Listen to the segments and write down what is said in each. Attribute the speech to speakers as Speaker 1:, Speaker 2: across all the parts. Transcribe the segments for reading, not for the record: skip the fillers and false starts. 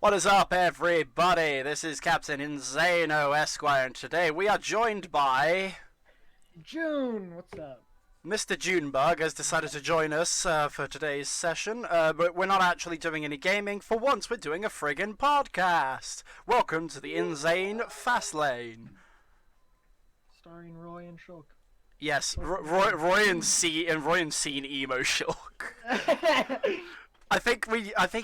Speaker 1: What is up, everybody? This is Captain Inn-Zhano Esquire, and today we are joined by
Speaker 2: June, what's up?
Speaker 1: Mr. Junebug has decided to join us for today's session, but we're not actually doing any gaming. For once, we're doing a friggin' podcast. Welcome to the Inn-Zhane Fastlane.
Speaker 2: Starring Roy and Shulk.
Speaker 1: Yes, Roy and Scene emo Shulk. I think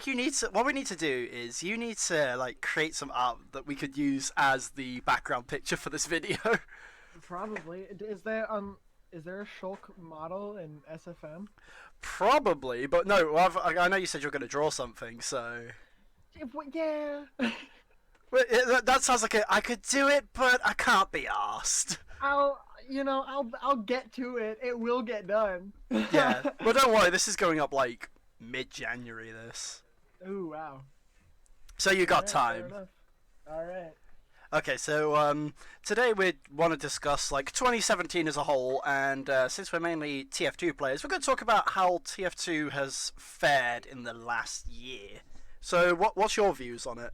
Speaker 1: you need to. What we need to do is you need to create some art that we could use as the background picture for this video.
Speaker 2: Probably. Is there a Shulk model in SFM?
Speaker 1: Probably, but no. Well, I know you said you're going to draw something, so.
Speaker 2: Yeah.
Speaker 1: That sounds like I could do it, but I can't be arsed.
Speaker 2: I'll get to it. It will get done.
Speaker 1: Yeah. Well, don't worry. This is going up mid-January. This.
Speaker 2: Ooh, wow.
Speaker 1: So you got
Speaker 2: Fair
Speaker 1: time.
Speaker 2: enough. All right.
Speaker 1: Okay, so today we want to discuss 2017 as a whole, and since we're mainly TF2 players, we're going to talk about how TF2 has fared in the last year. So what's your views on it?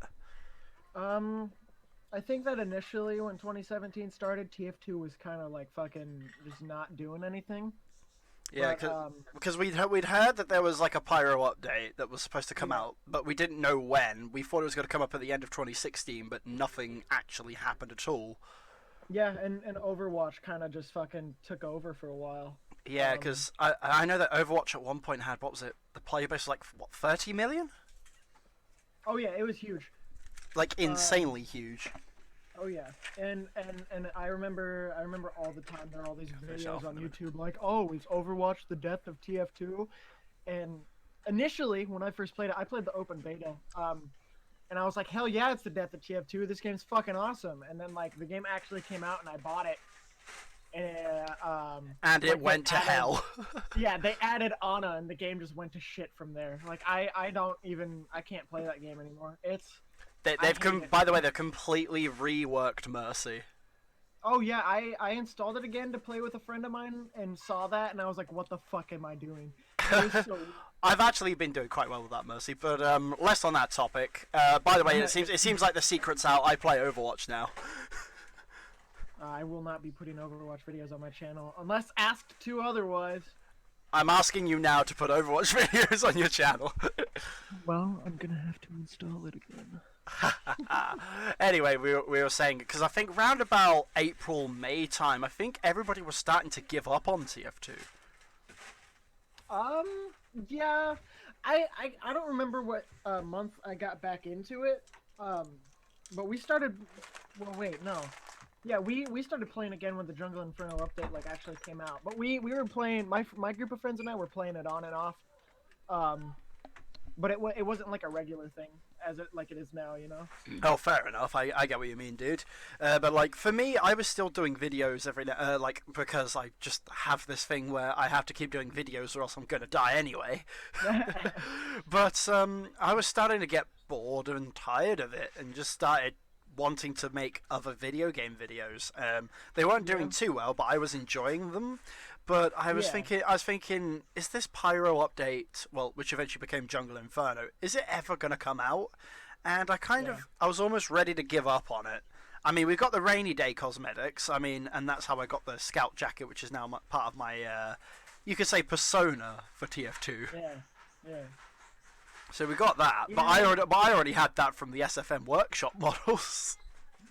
Speaker 2: I think that initially when 2017 started, TF2 was kind of fucking just not doing anything.
Speaker 1: Yeah,
Speaker 2: But,
Speaker 1: because we'd heard that there was a pyro update that was supposed to come out, but we didn't know when. We thought it was going to come up at the end of 2016, but nothing actually happened at all.
Speaker 2: Yeah, and Overwatch kind of just fucking took over for a while.
Speaker 1: Yeah, because I know that Overwatch at one point had, what was it, the player base was 30 million?
Speaker 2: Oh yeah, it was huge.
Speaker 1: Insanely huge.
Speaker 2: Oh yeah, and I remember all the time there are all these videos on YouTube oh, is Overwatch the death of TF2? And initially when I first played it, I played the open beta, and I was like, hell yeah, it's the death of TF2. This game's fucking awesome. And then the game actually came out and I bought it,
Speaker 1: and it went to hell.
Speaker 2: Yeah, they added Ana and the game just went to shit from there. I can't play that game anymore.
Speaker 1: By the way, they've completely reworked Mercy.
Speaker 2: Oh yeah, I installed it again to play with a friend of mine and saw that and I was like, what the fuck am I doing?
Speaker 1: I've actually been doing quite well with that Mercy, but less on that topic. By the way, it seems like the secret's out. I play Overwatch now.
Speaker 2: I will not be putting Overwatch videos on my channel unless asked to otherwise.
Speaker 1: I'm asking you now to put Overwatch videos on your channel.
Speaker 2: Well, I'm gonna have to install it again.
Speaker 1: Anyway, we were saying, because I think round about April, May time, I think everybody was starting to give up on TF2.
Speaker 2: Yeah, I don't remember what month I got back into it, but we started, well wait, no. Yeah, we started playing again when the Jungle Inferno update actually came out. But we were playing, my group of friends and I were playing it on and off. But it wasn't a regular thing as it is now, you know.
Speaker 1: Oh, fair enough. I get what you mean, dude. But for me, I was still doing videos every because I just have this thing where I have to keep doing videos or else I'm gonna die anyway. But I was starting to get bored and tired of it, and just started wanting to make other video game videos. They weren't doing too well, but I was enjoying them. But I was thinking, is this Pyro update, which eventually became Jungle Inferno, is it ever going to come out? And I was almost ready to give up on it. I mean, we've got the Rainy Day cosmetics, and that's how I got the Scout jacket, which is now part of my, you could say, persona for TF2.
Speaker 2: Yeah.
Speaker 1: So we got that, but I already had that from the SFM workshop models.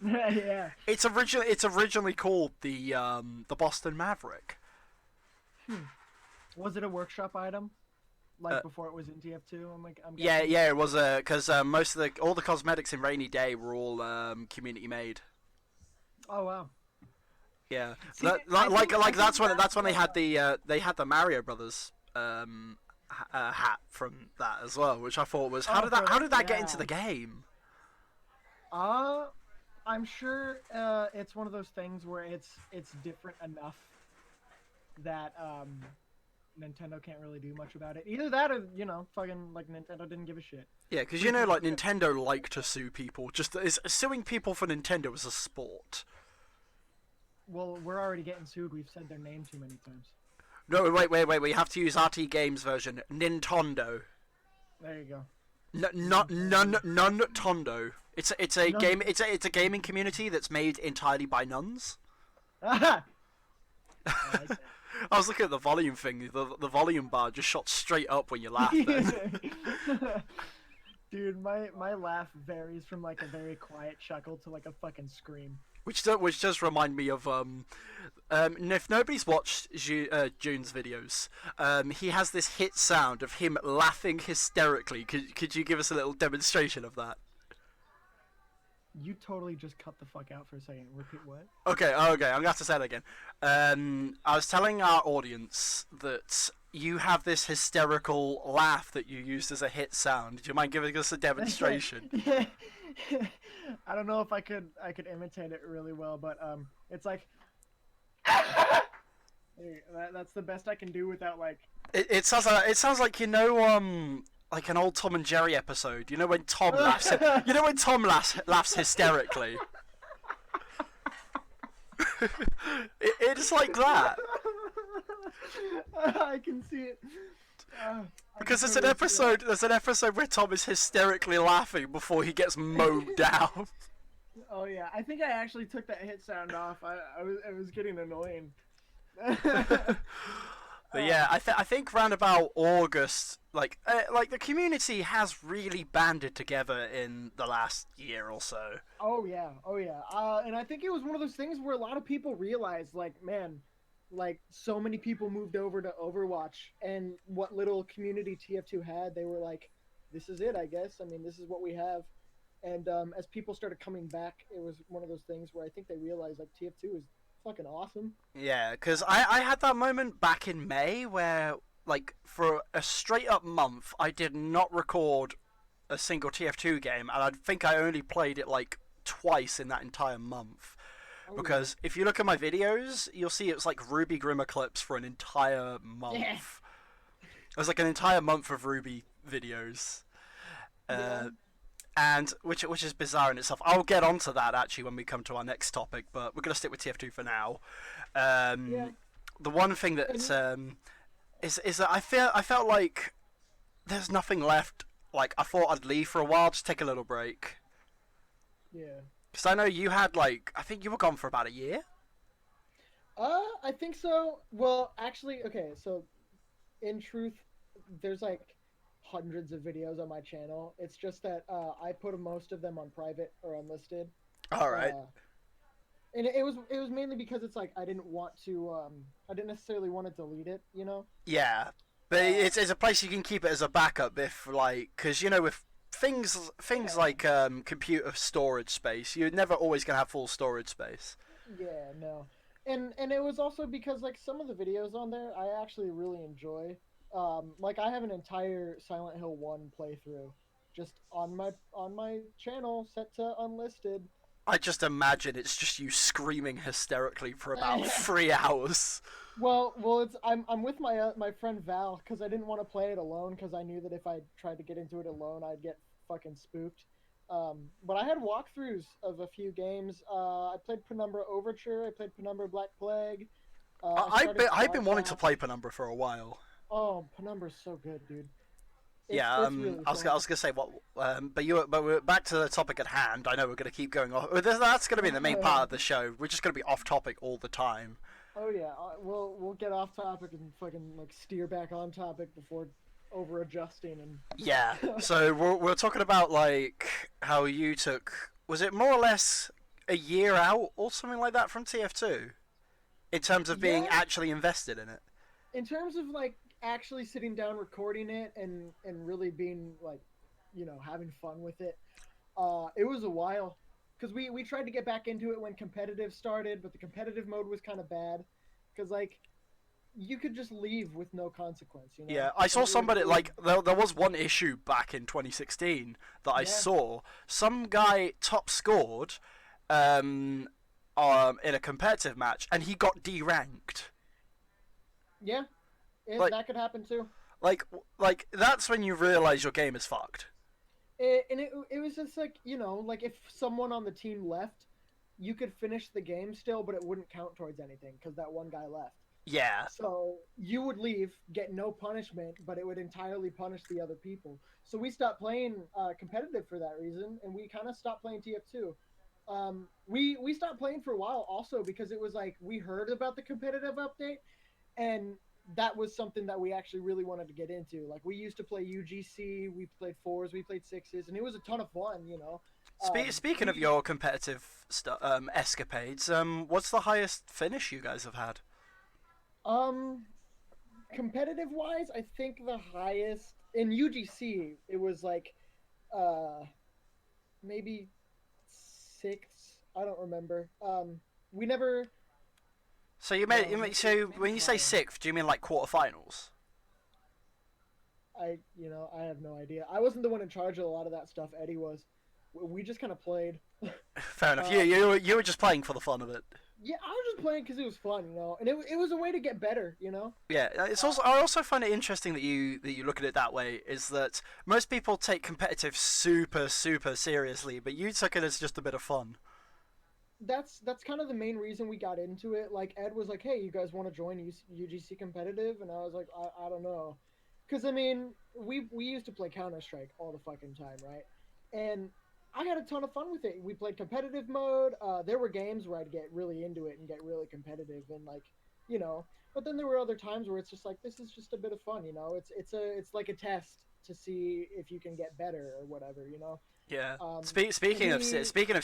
Speaker 2: Yeah.
Speaker 1: It's originally called the Boston Maverick.
Speaker 2: Was it a workshop item? Before it was in TF2?
Speaker 1: Yeah, it was because all the cosmetics in Rainy Day were all community made.
Speaker 2: Oh wow.
Speaker 1: Yeah, that's when they had the Mario Brothers hat from that as well, which I thought was how did that get into the game?
Speaker 2: I'm sure it's one of those things where it's different enough that Nintendo can't really do much about it. Either that or fucking Nintendo didn't give a shit.
Speaker 1: Yeah, because Nintendo like to sue people. Suing people for Nintendo is a sport.
Speaker 2: Well, we're already getting sued. We've said their name too many times.
Speaker 1: No, wait. We have to use RT Games version. Nintendo.
Speaker 2: There you go.
Speaker 1: None Tondo. It's a
Speaker 2: None.
Speaker 1: game. It's a gaming community that's made entirely by nuns.
Speaker 2: I like that.
Speaker 1: I was looking at the volume thing. The volume bar just shot straight up when you laughed. Then.
Speaker 2: Dude, my laugh varies from like a very quiet chuckle to like a fucking scream.
Speaker 1: Which does remind me of if nobody's watched June's videos, he has this hit sound of him laughing hysterically. Could you give us a little demonstration of that?
Speaker 2: You totally just cut the fuck out for a second. Repeat what?
Speaker 1: Okay, I'm gonna have to say that again. I was telling our audience that you have this hysterical laugh that you used as a hit sound. Do you mind giving us a demonstration?
Speaker 2: Yeah. I don't know if I could imitate it really well, but it's like that's the best I can do without like.
Speaker 1: It sounds like like an old Tom and Jerry episode. You know when Tom laughs. You know when Tom laughs hysterically. It's like that.
Speaker 2: I can see it.
Speaker 1: Because there's an episode where Tom is hysterically laughing before he gets mowed down.
Speaker 2: Oh yeah, I think I actually took that hit sound off. It was getting annoying.
Speaker 1: But yeah, I think round about August, like the community has really banded together in the last year or so.
Speaker 2: Oh yeah. And I think it was one of those things where a lot of people realized, like, man, like so many people moved over to Overwatch, and what little community TF2 had, they were like, this is it, I guess. I mean, this is what we have. And as people started coming back, it was one of those things where I think they realized like TF2 is fucking awesome.
Speaker 1: Yeah, because I had that moment back in May where, like, for a straight up month, I did not record a single TF2 game, and I think I only played it like twice in that entire month. Because if you look at my videos, you'll see it's like Ruby Grimmer clips for an entire month.
Speaker 2: Yeah.
Speaker 1: It was like an entire month of Ruby videos. And which is bizarre in itself. I'll get onto that actually when we come to our next topic, but we're gonna stick with TF2 for now. The one thing that is that I felt like there's nothing left. Like, I thought I'd leave for a while, just take a little break.
Speaker 2: Yeah.
Speaker 1: Because I know you had, like, I think you were gone for about a year.
Speaker 2: I think so. Well, actually, okay. So, in truth, there's like hundreds of videos on my channel. It's just that I put most of them on private or unlisted.
Speaker 1: All right.
Speaker 2: And it was mainly because it's like I didn't want to. I didn't necessarily want to delete it. You know.
Speaker 1: Yeah, but it's a place you can keep it as a backup if, like, because you know with things like computer storage space, you're never always gonna have full storage space.
Speaker 2: Yeah. No. And it was also because like some of the videos on there I actually really enjoy. Like I have an entire Silent Hill 1 playthrough just on my channel set to unlisted.
Speaker 1: I just imagine it's just you screaming hysterically for about 3 hours.
Speaker 2: Well, it's I'm with my friend Val because I didn't want to play it alone because I knew that if I tried to get into it alone I'd get fucking spooked. But I had walkthroughs of a few games. I played Penumbra Overture. I played Penumbra Black Plague.
Speaker 1: I've been wanting to play Penumbra for a while.
Speaker 2: Oh, Penumbra's so good, dude.
Speaker 1: It's really I was gonna say what, but we're back to the topic at hand. I know we're gonna keep going off. That's gonna be the main part of the show. We're just gonna be off topic all the time.
Speaker 2: Oh yeah, we'll get off topic and fucking like steer back on topic before over adjusting and.
Speaker 1: Yeah. So we're talking about like how you took, was it more or less a year out or something like that from TF2, in terms of being actually invested in it.
Speaker 2: In terms of like actually sitting down recording it and really being like, you know, having fun with it, it was a while because we tried to get back into it when competitive started, but the competitive mode was kind of bad because like you could just leave with no consequence, you know?
Speaker 1: Yeah, I saw somebody like there was one issue back in 2016 that I saw. Some guy top scored in a competitive match and he got deranked.
Speaker 2: Yeah.
Speaker 1: Like,
Speaker 2: that could happen too.
Speaker 1: Like that's when you realize your game is fucked.
Speaker 2: It was just like, you know, like if someone on the team left, you could finish the game still, but it wouldn't count towards anything because that one guy left.
Speaker 1: Yeah.
Speaker 2: So you would leave, get no punishment, but it would entirely punish the other people. So we stopped playing competitive for that reason, and we kind of stopped playing TF2. We stopped playing for a while also because it was like we heard about the competitive update, and that was something that we actually really wanted to get into. Like we used to play UGC, we played fours, we played sixes, and it was a ton of fun.
Speaker 1: Speaking of
Speaker 2: We
Speaker 1: your competitive escapades, what's the highest finish you guys have had?
Speaker 2: um competitive wise, I think the highest in UGC it was like uh maybe sixth. I don't remember. We never.
Speaker 1: So
Speaker 2: Maybe,
Speaker 1: so
Speaker 2: maybe
Speaker 1: when you say
Speaker 2: higher.
Speaker 1: sixth, do you mean like quarterfinals?
Speaker 2: I have no idea. I wasn't the one in charge of a lot of that stuff. Eddie was. We just kind of played.
Speaker 1: Fair enough.
Speaker 2: Um,
Speaker 1: You were just playing for the fun of it.
Speaker 2: yeah, I was just playing because it was fun, and it was a way to get better.
Speaker 1: Yeah, it's also I also find it interesting that you look at it that way. Is that most people take competitive super seriously, but you took it as just a bit of fun.
Speaker 2: That's kind of the main reason we got into it. Like Ed was like, "Hey, you guys want to join UGC competitive?" And I was like, "I don't know," because I mean, we used to play Counter Strike all the fucking time, right? And I had a ton of fun with it. We played competitive mode. There were games where I'd get really into it and get really competitive and like, you know. But then there were other times where it's just like this is just a bit of fun. It's like a test to see if you can get better or whatever.
Speaker 1: Yeah.
Speaker 2: We
Speaker 1: Speaking of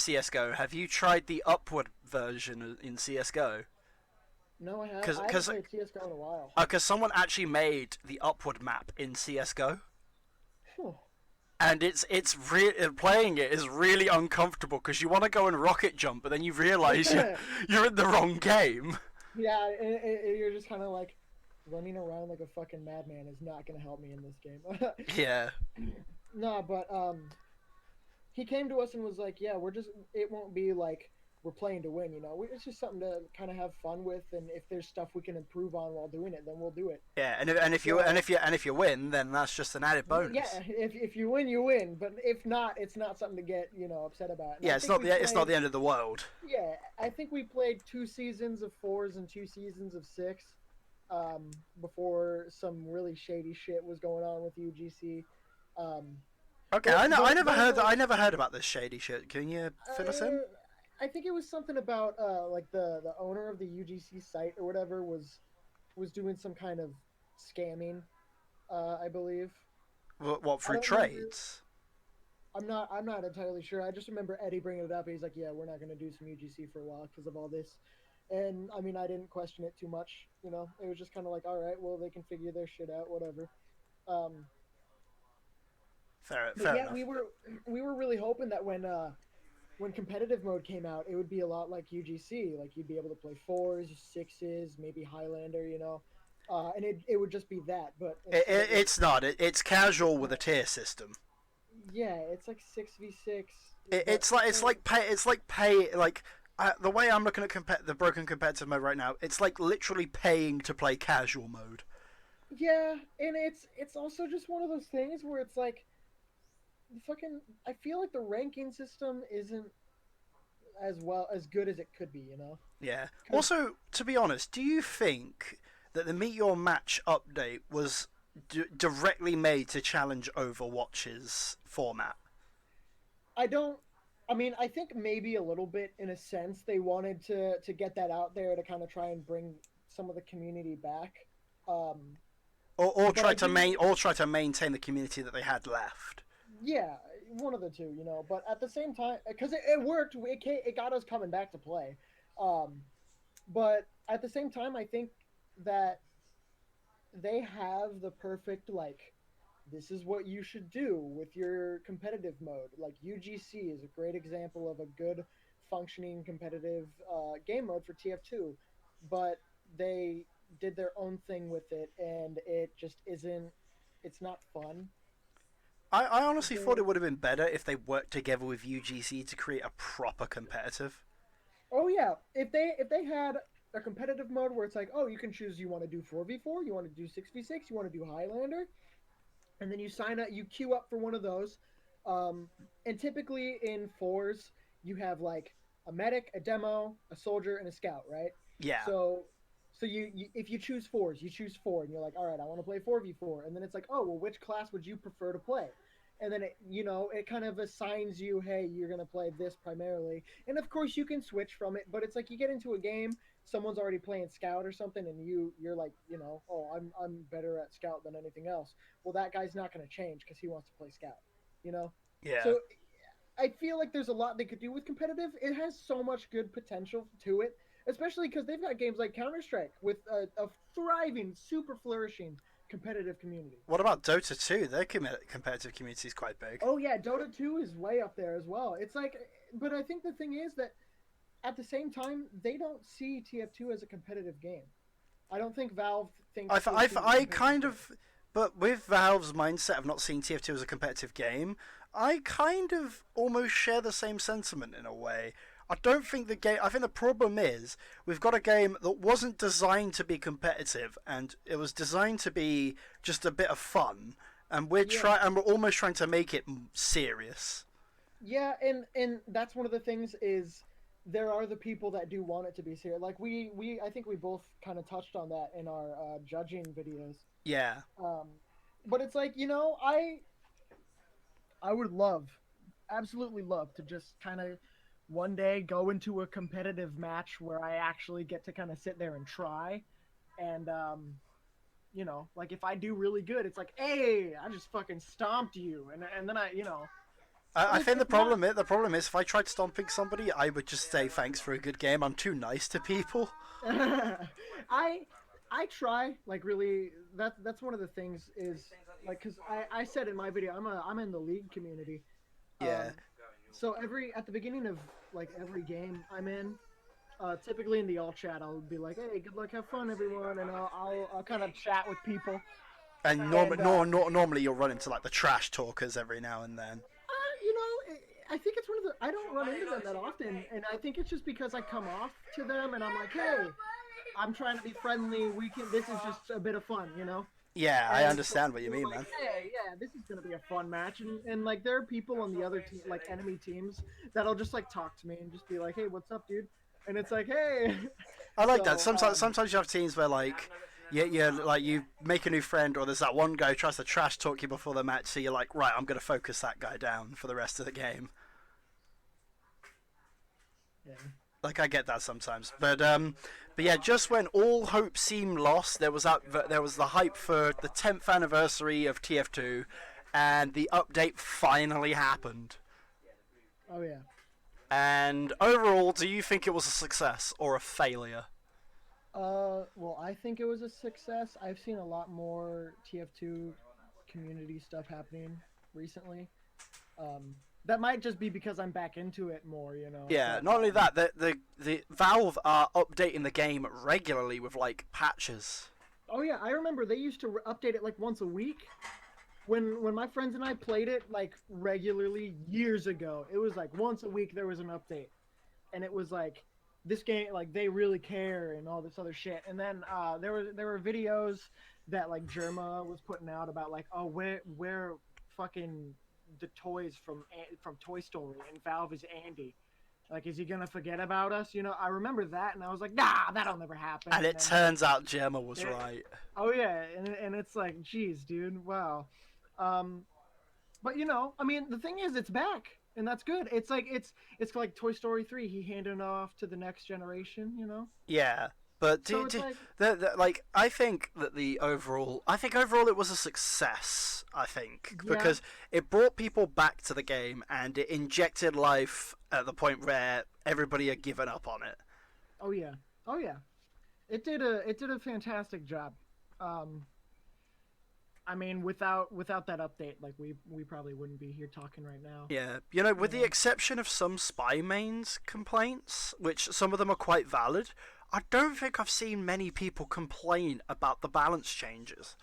Speaker 1: CS:GO, have you tried the upward version in CS:GO?
Speaker 2: No, I haven't
Speaker 1: Because
Speaker 2: played CS:GO in a while.
Speaker 1: someone actually made the upward map in CS:GO,
Speaker 2: Phew.
Speaker 1: and playing it is really uncomfortable because you want to go and rocket jump, but then you realize you're in the wrong game.
Speaker 2: Yeah, you're just kind of like running around like a fucking madman is not gonna help me in this game.
Speaker 1: Yeah.
Speaker 2: No, but he came to us and was like, "Yeah, it won't be like we're playing to win. It's just something to kind of have fun with, and if there's stuff we can improve on while doing it, then we'll do it."
Speaker 1: Yeah,
Speaker 2: So
Speaker 1: and if you win, then that's just an added
Speaker 2: yeah,
Speaker 1: bonus.
Speaker 2: if you win, you win. But if not, it's not something to get upset about. And I
Speaker 1: Yeah,
Speaker 2: think we
Speaker 1: it's not
Speaker 2: played.
Speaker 1: the end of the world.
Speaker 2: Yeah, I think we played 2 seasons of fours and 2 seasons of six, before some really shady shit was going on with UGC. Um,
Speaker 1: Okay, I never heard about this shady shit. Can you fill us in?
Speaker 2: I think it was something about like the owner of the UGC site or whatever was doing some kind of scamming. I believe.
Speaker 1: What
Speaker 2: I
Speaker 1: through
Speaker 2: don't remember.
Speaker 1: trades?
Speaker 2: I'm not entirely sure. I just remember Eddie bringing it up. He's like, "Yeah, we're not going to do some UGC for a while because of all this." And I mean, I didn't question it too much. It was just kind of like, "All right, well, they can figure their shit out, whatever." Um, but
Speaker 1: Fair
Speaker 2: yeah,
Speaker 1: enough.
Speaker 2: we were really hoping that when competitive mode came out, it would be a lot like UGC. Like you'd be able to play fours, sixes, maybe Highlander, and it would just be that. But instead,
Speaker 1: It's not. It's casual with a tier system.
Speaker 2: yeah, it's like 6v6. But
Speaker 1: It's like pay like. The way I'm looking at the broken competitive mode right now, it's like literally paying to play casual mode.
Speaker 2: yeah, and it's also just one of those things where it's like the fucking. I feel like the ranking system isn't as good as it could be.
Speaker 1: Yeah.
Speaker 2: Because
Speaker 1: Also, to be honest, do you think that the Meet Your Match update was directly made to challenge Overwatch's format?
Speaker 2: I don't. I mean, I think maybe a little bit in a sense they wanted to get that out there to kind of try and bring some of the community back. Um, but I do.
Speaker 1: Try to maintain the community that they had left.
Speaker 2: Yeah, one of the two. But at the same time, because it worked, it got us coming back to play. Um, but at the same time, I think that they have the perfect like this is what you should do with your competitive mode. Like UGC is a great example of a good functioning competitive game mode for TF2, but they did their own thing with it, and it just isn't. It's not fun.
Speaker 1: I honestly thought
Speaker 2: The
Speaker 1: it would have been better if they worked together with UGC to create a proper competitive.
Speaker 2: Oh yeah, if they had a competitive mode where it's like, oh, you can choose you want to do 4v4, you want to do 6v6, you want to do Highlander, and then you sign up, you queue up for one of those. Um, and typically in fours, you have like a medic, a demo, a soldier, and a scout, right?
Speaker 1: Yeah.
Speaker 2: So So if you choose fours, you choose four, and you're like, all right, I want to play 4v4, and then it's like, oh well, which class would you prefer to play? And then it kind of assigns you, hey, you're gonna play this primarily, and of course you can switch from it. But it's like you get into a game, someone's already playing scout or something, and you're like, oh, I'm better at scout than anything else. Well, that guy's not gonna change because he wants to play scout, you know.
Speaker 1: Yeah.
Speaker 2: So I feel like there's a lot they could do with competitive. It has so much good potential to it, especially because they've got games like Counter Strike with a thriving, super flourishing competitive community.
Speaker 1: What about Dota 2? Their competitive community is quite big.
Speaker 2: Oh yeah, Dota 2 is way up there as well. It's like, but I think the thing is that at the same time they don't see TF2 as a competitive game. I don't think Valve thinks.
Speaker 1: I kind of, but with Valve's mindset of not seeing TF2 as a competitive game, I kind of almost share the same sentiment in a way. I don't think the game. I think the problem is we've got a game that wasn't designed to be competitive, and it was designed to be just a bit of fun, and we're almost trying to make it serious.
Speaker 2: Yeah, and that's one of the things is there are the people that do want it to be serious. Like I think we both kind of touched on that in our judging videos.
Speaker 1: Yeah.
Speaker 2: But it's like, I would absolutely love to just kind of one day go into a competitive match where I actually get to kind of sit there and try. And, like if I do really good, it's like, hey, I just fucking stomped you. And then
Speaker 1: I think the problem is if I tried stomping somebody, I would just say thanks for a good game. I'm too nice to people.
Speaker 2: I try, like, really. That's one of the things is like, because I said in my video I'm in the league community.
Speaker 1: Yeah.
Speaker 2: So at the beginning of like every game I'm in, typically in the alt chat I'll be like, hey, good luck, have fun, everyone, and I'll kind of chat with people.
Speaker 1: And normally you'll run into like the trash talkers every now and then.
Speaker 2: I think it's one of the. I don't run into them that often, and I think it's just because I come off to them and I'm like, hey, I'm trying to be friendly. This is just a bit of fun,
Speaker 1: Yeah,
Speaker 2: and
Speaker 1: I understand what you mean,
Speaker 2: like,
Speaker 1: man.
Speaker 2: hey, yeah, this is gonna be a fun match, and like there are people on the other team, like enemy teams, that'll just like talk to me and just be like, hey, what's up, dude? And it's like, hey.
Speaker 1: I like that. Sometimes you have teams where like. Yeah, like you make a new friend, or there's that one guy who tries to trash talk you before the match, so you're like, right, I'm going to focus that guy down for the rest of the game.
Speaker 2: Yeah.
Speaker 1: Like I get that sometimes, but yeah, just when all hope seemed lost, there was the hype for the 10th anniversary of TF2, and the update finally happened.
Speaker 2: Oh yeah.
Speaker 1: And overall, do you think it was a success or a failure?
Speaker 2: Well, I think it was a success. I've seen a lot more TF2 community stuff happening recently. That might just be because I'm back into it more,
Speaker 1: Yeah, not only that, the Valve are updating the game regularly with like patches.
Speaker 2: Oh yeah, I remember they used to update it like once a week. When my friends and I played it like regularly years ago, it was like once a week there was an update, and it was like. This game, like, they really care and all this other shit. And then there were videos that like Germa was putting out about like, oh, where fucking the toys from Toy Story, and Valve is Andy. Like, is he gonna forget about us? I remember that, and I was like, nah, that'll never happen.
Speaker 1: And it turns out Germa was right.
Speaker 2: Oh yeah, and it's like, geez, dude, wow. But I mean, the thing is, it's back. And that's good. It's like Toy Story 3. He handed it off to the next generation,
Speaker 1: Yeah, but I think overall it was a success. I think because it brought people back to the game and it injected life at the point where everybody had given up on it.
Speaker 2: Oh yeah, it did a fantastic job. I mean, without that update, like we probably wouldn't be here talking right now.
Speaker 1: Yeah, with the exception of some spy mains complaints, which some of them are quite valid, I don't think I've seen many people complain about the balance changes.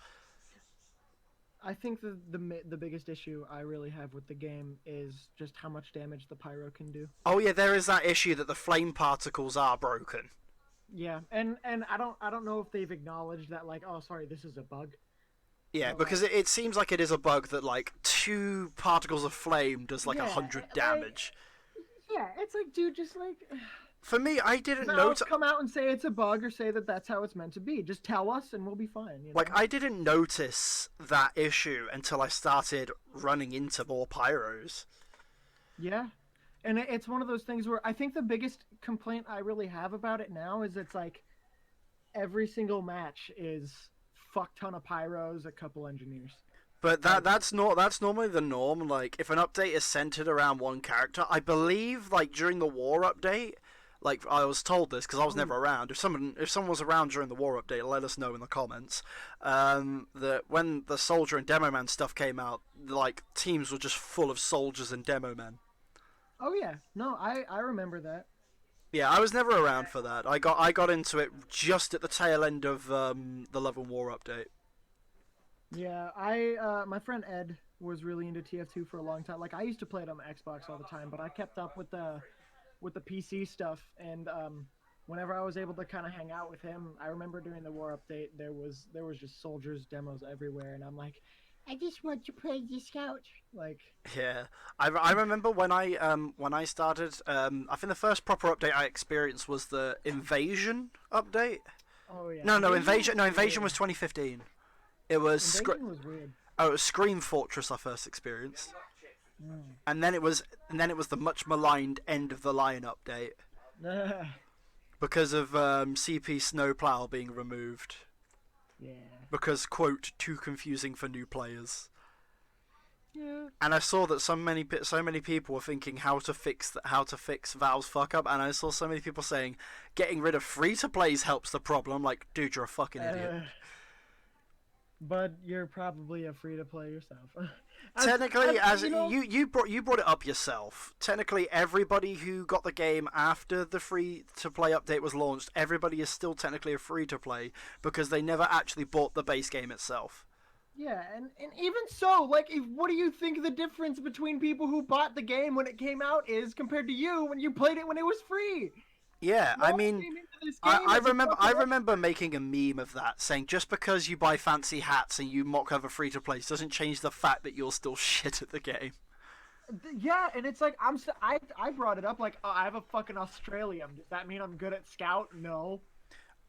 Speaker 2: I think the biggest issue I really have with the game is just how much damage the pyro can do.
Speaker 1: Oh yeah, there is that issue that the flame particles are broken.
Speaker 2: Yeah, and I don't know if they've acknowledged that, like, oh sorry, this is a bug.
Speaker 1: Yeah, because it seems like it is a bug that, like, 2 particles of flame does, like, 100 damage.
Speaker 2: Yeah, it's like, dude, just, like,
Speaker 1: For me, I didn't
Speaker 2: Now
Speaker 1: notice.
Speaker 2: come out and say it's a bug or say that that's how it's meant to be. Just tell us and we'll be fine. You know?
Speaker 1: Like, I didn't notice that issue until I started running into more pyros.
Speaker 2: Yeah. And it's one of those things where I think the biggest complaint I really have about it now is it's like every single match is fuck ton of pyros, a couple engineers.
Speaker 1: But that's normally the norm. Like, if an update is centered around one character, I believe, like, during the war update, like, I was told this because I was never around. If someone was around during the war update, let us know in the comments. That when the soldier and demo man stuff came out, like, teams were just full of soldiers and demo men.
Speaker 2: Oh yeah, no, I remember that.
Speaker 1: Yeah, I was never around for that. I got into it just at the tail end of the Love and War update.
Speaker 2: Yeah, my friend Ed was really into TF2 for a long time. Like I used to play it on my Xbox all the time, but I kept up with the PC stuff, and whenever I was able to kind of hang out with him, I remember during the war update there was just soldiers demos everywhere, and I'm like, I just want to play the scout. Like,
Speaker 1: yeah, I remember when I started. I think the first proper update I experienced was the Invasion update.
Speaker 2: oh yeah.
Speaker 1: No, Invasion was 2015. It was
Speaker 2: Invasion was weird.
Speaker 1: Oh, it was Scream Fortress I first experienced, and then it was the much maligned End of the Line update because of CP Snowplow being removed.
Speaker 2: Yeah.
Speaker 1: Because, quote, too confusing for new players.
Speaker 2: Yeah.
Speaker 1: And I saw that so many people were thinking how to fix Valve's fuck up, and I saw so many people saying getting rid of free to plays helps the problem. I'm like, dude, you're a fucking idiot.
Speaker 2: But you're probably a free to play yourself.
Speaker 1: Technically, you brought it up yourself. Technically, everybody who got the game after the free to play update was launched, everybody is still technically a free to play because they never actually bought the base game itself.
Speaker 2: Yeah, and even so, like, what do you think the difference between people who bought the game when it came out is compared to you when you played it when it was free?
Speaker 1: Yeah, I mean, I remember making a meme of that, saying just because you buy fancy hats and you mock other free-to-plays doesn't change the fact that you're still shit at the game.
Speaker 2: Yeah, and it's like, I brought it up, like, oh, I have a fucking Australium. Does that mean I'm good at Scout? No.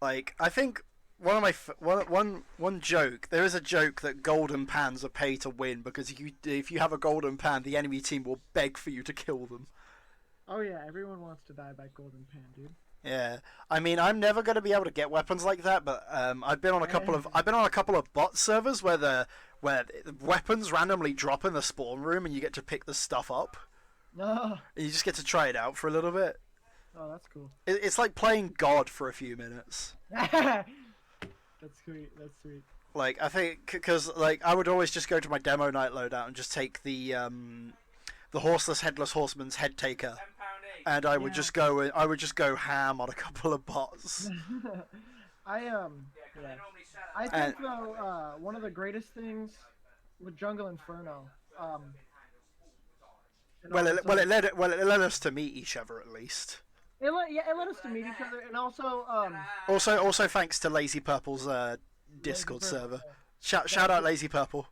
Speaker 1: Like, I think one joke, there is a joke that golden pans are pay to win because if you have a golden pan, the enemy team will beg for you to kill them.
Speaker 2: Oh yeah, everyone wants to die by golden pan, dude.
Speaker 1: Yeah, I mean, I'm never going to be able to get weapons like that, but I've been on a couple of bot servers where weapons randomly drop in the spawn room and you get to pick the stuff up.
Speaker 2: No.
Speaker 1: And you just get to try it out for a little bit.
Speaker 2: Oh, that's cool.
Speaker 1: It's like playing God for a few minutes.
Speaker 2: That's sweet. That's sweet.
Speaker 1: Like, I think because like I would always just go to my demo night loadout and just take the horseless headless horseman's head taker. And I would just go ham on a couple of bots.
Speaker 2: I think though one of the greatest things with Jungle Inferno.
Speaker 1: It led us to meet each other at least.
Speaker 2: It led us to meet each other, and also
Speaker 1: also thanks to Lazy Purple's Discord server. Shout out Lazy Purple.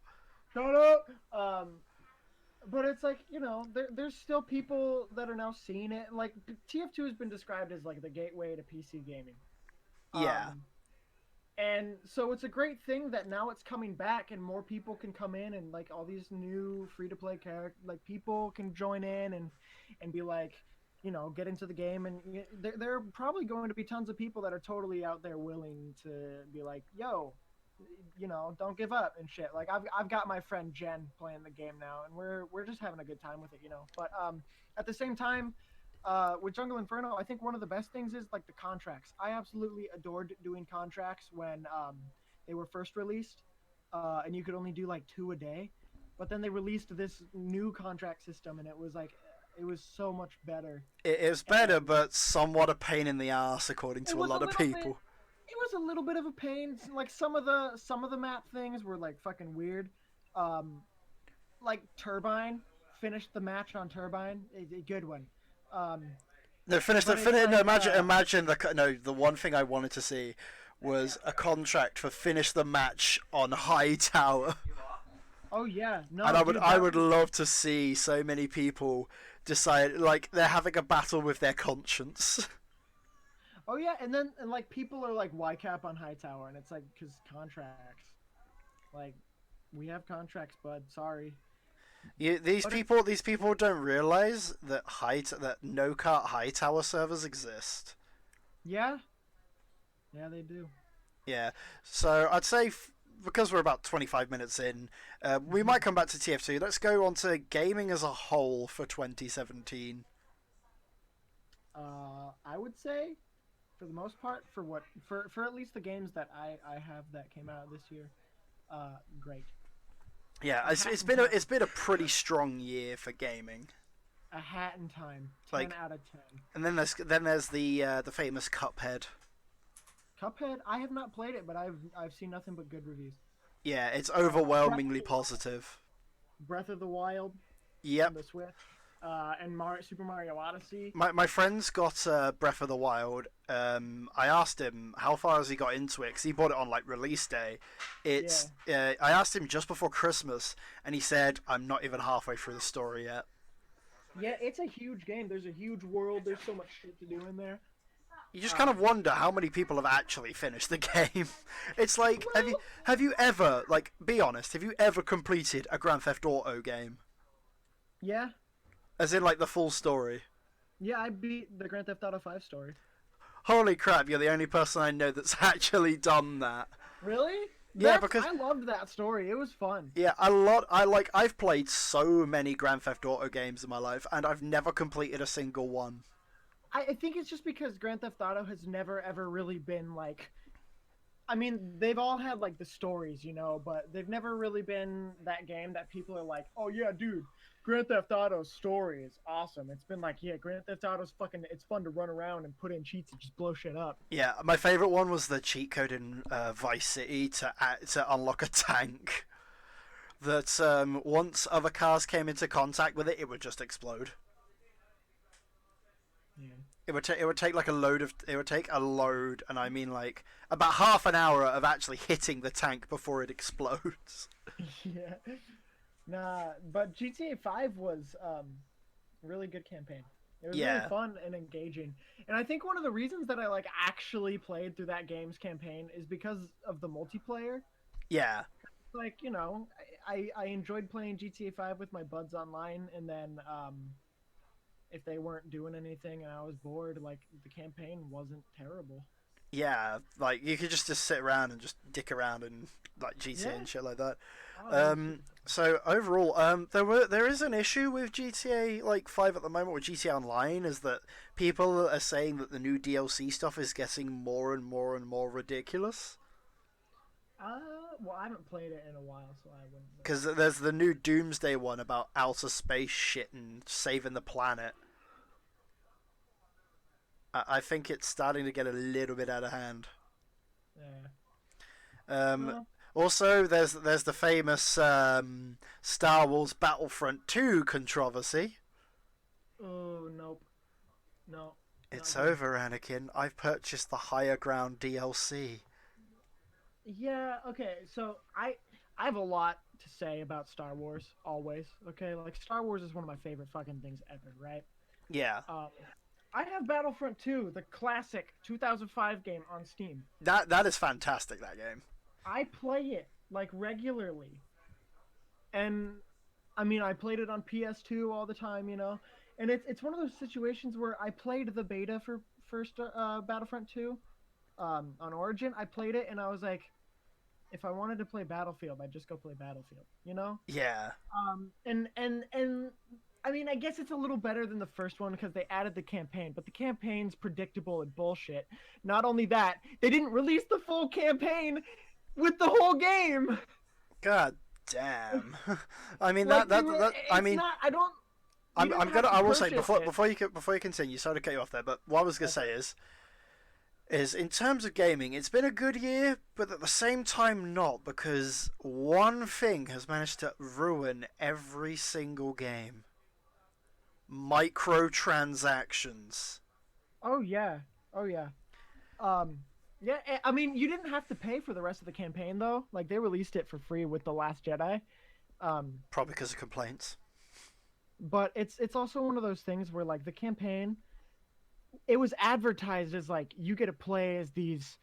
Speaker 2: Shout out. But it's like, you know, there's still people that are now seeing it. Like, TF2 has been described as, like, the gateway to PC gaming.
Speaker 1: Yeah.
Speaker 2: And so it's a great thing that now it's coming back and more people can come in and, like, all these new free-to-play characters, like, people can join in and be like, you know, get into the game. And there are probably going to be tons of people that are totally out there willing to be like, yo, you know, don't give up and shit. Like I've got my friend Jen playing the game now, and we're just having a good time with it, you know. But at the same time, with Jungle Inferno, I think one of the best things is like the contracts. I absolutely adored doing contracts when they were first released, and you could only do like 2 a day. But then they released this new contract system, and it was so much better.
Speaker 1: It was better, but somewhat a pain in the ass according to a lot of people.
Speaker 2: It was a little bit of a pain. Like some of the map things were like fucking weird. Like Turbine, finished the match on Turbine, a good one.
Speaker 1: Imagine the one thing I wanted to see was a contract for finish the match on High Tower.
Speaker 2: Oh yeah, no.
Speaker 1: And I would love to see so many people decide like they're having a battle with their conscience.
Speaker 2: Oh yeah, and like people are like, why cap on Hightower? And it's like, because contracts. Like, we have contracts, bud. Sorry.
Speaker 1: These
Speaker 2: But it,
Speaker 1: people, these people don't realize that that no cart Hightower servers exist.
Speaker 2: yeah, yeah, they do.
Speaker 1: Yeah, so I'd say because we're about 25 minutes in, we might come back to TF2. Let's go on to gaming as a whole for 2017.
Speaker 2: I would say, for the most part, for at least the games that I have that came out this year, great.
Speaker 1: Yeah,
Speaker 2: A hat in time.
Speaker 1: it's been a pretty strong year for gaming.
Speaker 2: A hat in time. 10
Speaker 1: Like,
Speaker 2: out of 10.
Speaker 1: and then there's the famous Cuphead.
Speaker 2: Cuphead, I have not played it, but I've seen nothing but good reviews.
Speaker 1: Yeah, it's
Speaker 2: Breath,
Speaker 1: overwhelmingly positive.
Speaker 2: Breath of the Wild on
Speaker 1: Yep.
Speaker 2: the Switch, and Super Mario Odyssey.
Speaker 1: My friend's got Breath of the Wild. I asked him how far has he got into it because he bought it on like release day. It's I asked him just before Christmas, and he said I'm not even halfway through the story yet.
Speaker 2: Yeah, it's a huge game. There's a huge world. There's so much shit to do in there.
Speaker 1: You just kind of wonder how many people have actually finished the game. It's like
Speaker 2: Well,
Speaker 1: have you ever, like, be honest, have you ever completed a Grand Theft Auto game?
Speaker 2: yeah,
Speaker 1: As in like the full story?
Speaker 2: yeah, I beat the Grand Theft Auto 5 story.
Speaker 1: Holy crap, you're the only person I know that's actually done that.
Speaker 2: Really?
Speaker 1: Yeah, because
Speaker 2: I loved that story. It was fun.
Speaker 1: yeah, I've played so many Grand Theft Auto games in my life and I've never completed a single one.
Speaker 2: I think it's just because Grand Theft Auto has never ever really been like. I mean, they've all had like the stories, but they've never really been that game that people are like, oh yeah, dude, Grand Theft Auto's story is awesome. It's been like, yeah, Grand Theft Auto's fucking, it's fun to run around and put in cheats and just blow shit up.
Speaker 1: Yeah, my favorite one was the cheat code in Vice City to unlock a tank. That once other cars came into contact with it, it would just explode.
Speaker 2: Yeah.
Speaker 1: It would take like it would take a load, and I mean like about half an hour of actually hitting the tank before it explodes.
Speaker 2: Yeah. Nah, but GTA 5 was really good campaign. It was really
Speaker 1: Yeah,
Speaker 2: fun and engaging. And I think one of the reasons that I like actually played through that game's campaign is because of the multiplayer.
Speaker 1: yeah,
Speaker 2: Like, I enjoyed playing GTA 5 with my buds online, and then if they weren't doing anything and I was bored, like the campaign wasn't terrible.
Speaker 1: yeah. Like you could just sit around and just dick around and like GTA
Speaker 2: Yeah.
Speaker 1: and shit like that.
Speaker 2: Oh, it was super
Speaker 1: So overall, there is an issue with GTA like 5 at the moment with GTA Online is that people are saying that the new DLC stuff is getting more and more and more ridiculous.
Speaker 2: well, I haven't played it in a while, so I wouldn't know.
Speaker 1: Because there's the new Doomsday one about outer space shit and saving the planet. I think it's starting to get a little bit out of hand.
Speaker 2: Yeah.
Speaker 1: Um,
Speaker 2: Well,
Speaker 1: Also, there's the famous Star Wars Battlefront 2 controversy.
Speaker 2: oh, nope. No.
Speaker 1: It's
Speaker 2: Not good.
Speaker 1: over, Anakin. I've purchased the Higher Ground DLC.
Speaker 2: Yeah, okay. So I have a lot to say about Star Wars always, okay? Like Star Wars is one of my favorite fucking things ever, right?
Speaker 1: Yeah,
Speaker 2: Um I have Battlefront 2, the classic 2005 game on Steam.
Speaker 1: that is fantastic. That game.
Speaker 2: I play it like regularly. And I mean, I played it on PS2 all the time. And it's one of those situations where I played the beta for first Battlefront 2 on Origin. I played it and I was like, if I wanted to play Battlefield, I'd just go play Battlefield.
Speaker 1: Yeah,
Speaker 2: And I mean, I guess it's a little better than the first one because they added the campaign, but the campaign's predictable and bullshit. Not only that, they didn't release the full campaign with the whole game.
Speaker 1: God damn. I mean
Speaker 2: Like
Speaker 1: I
Speaker 2: it's
Speaker 1: mean
Speaker 2: not. I don't.
Speaker 1: I'm gonna I will say
Speaker 2: Before
Speaker 1: before you continue. Sorry to cut you off there, but what I was gonna say is in terms of gaming, it's been a good year, but at the same time not, because one thing has managed to ruin every single game. Microtransactions.
Speaker 2: Oh yeah. Oh yeah. Um. Yeah. I mean, you didn't have to pay for the rest of the campaign though. Like they released it for free with the Last Jedi.
Speaker 1: Probably because of complaints.
Speaker 2: But it's also one of those things where like the campaign it was advertised as like you get to play as these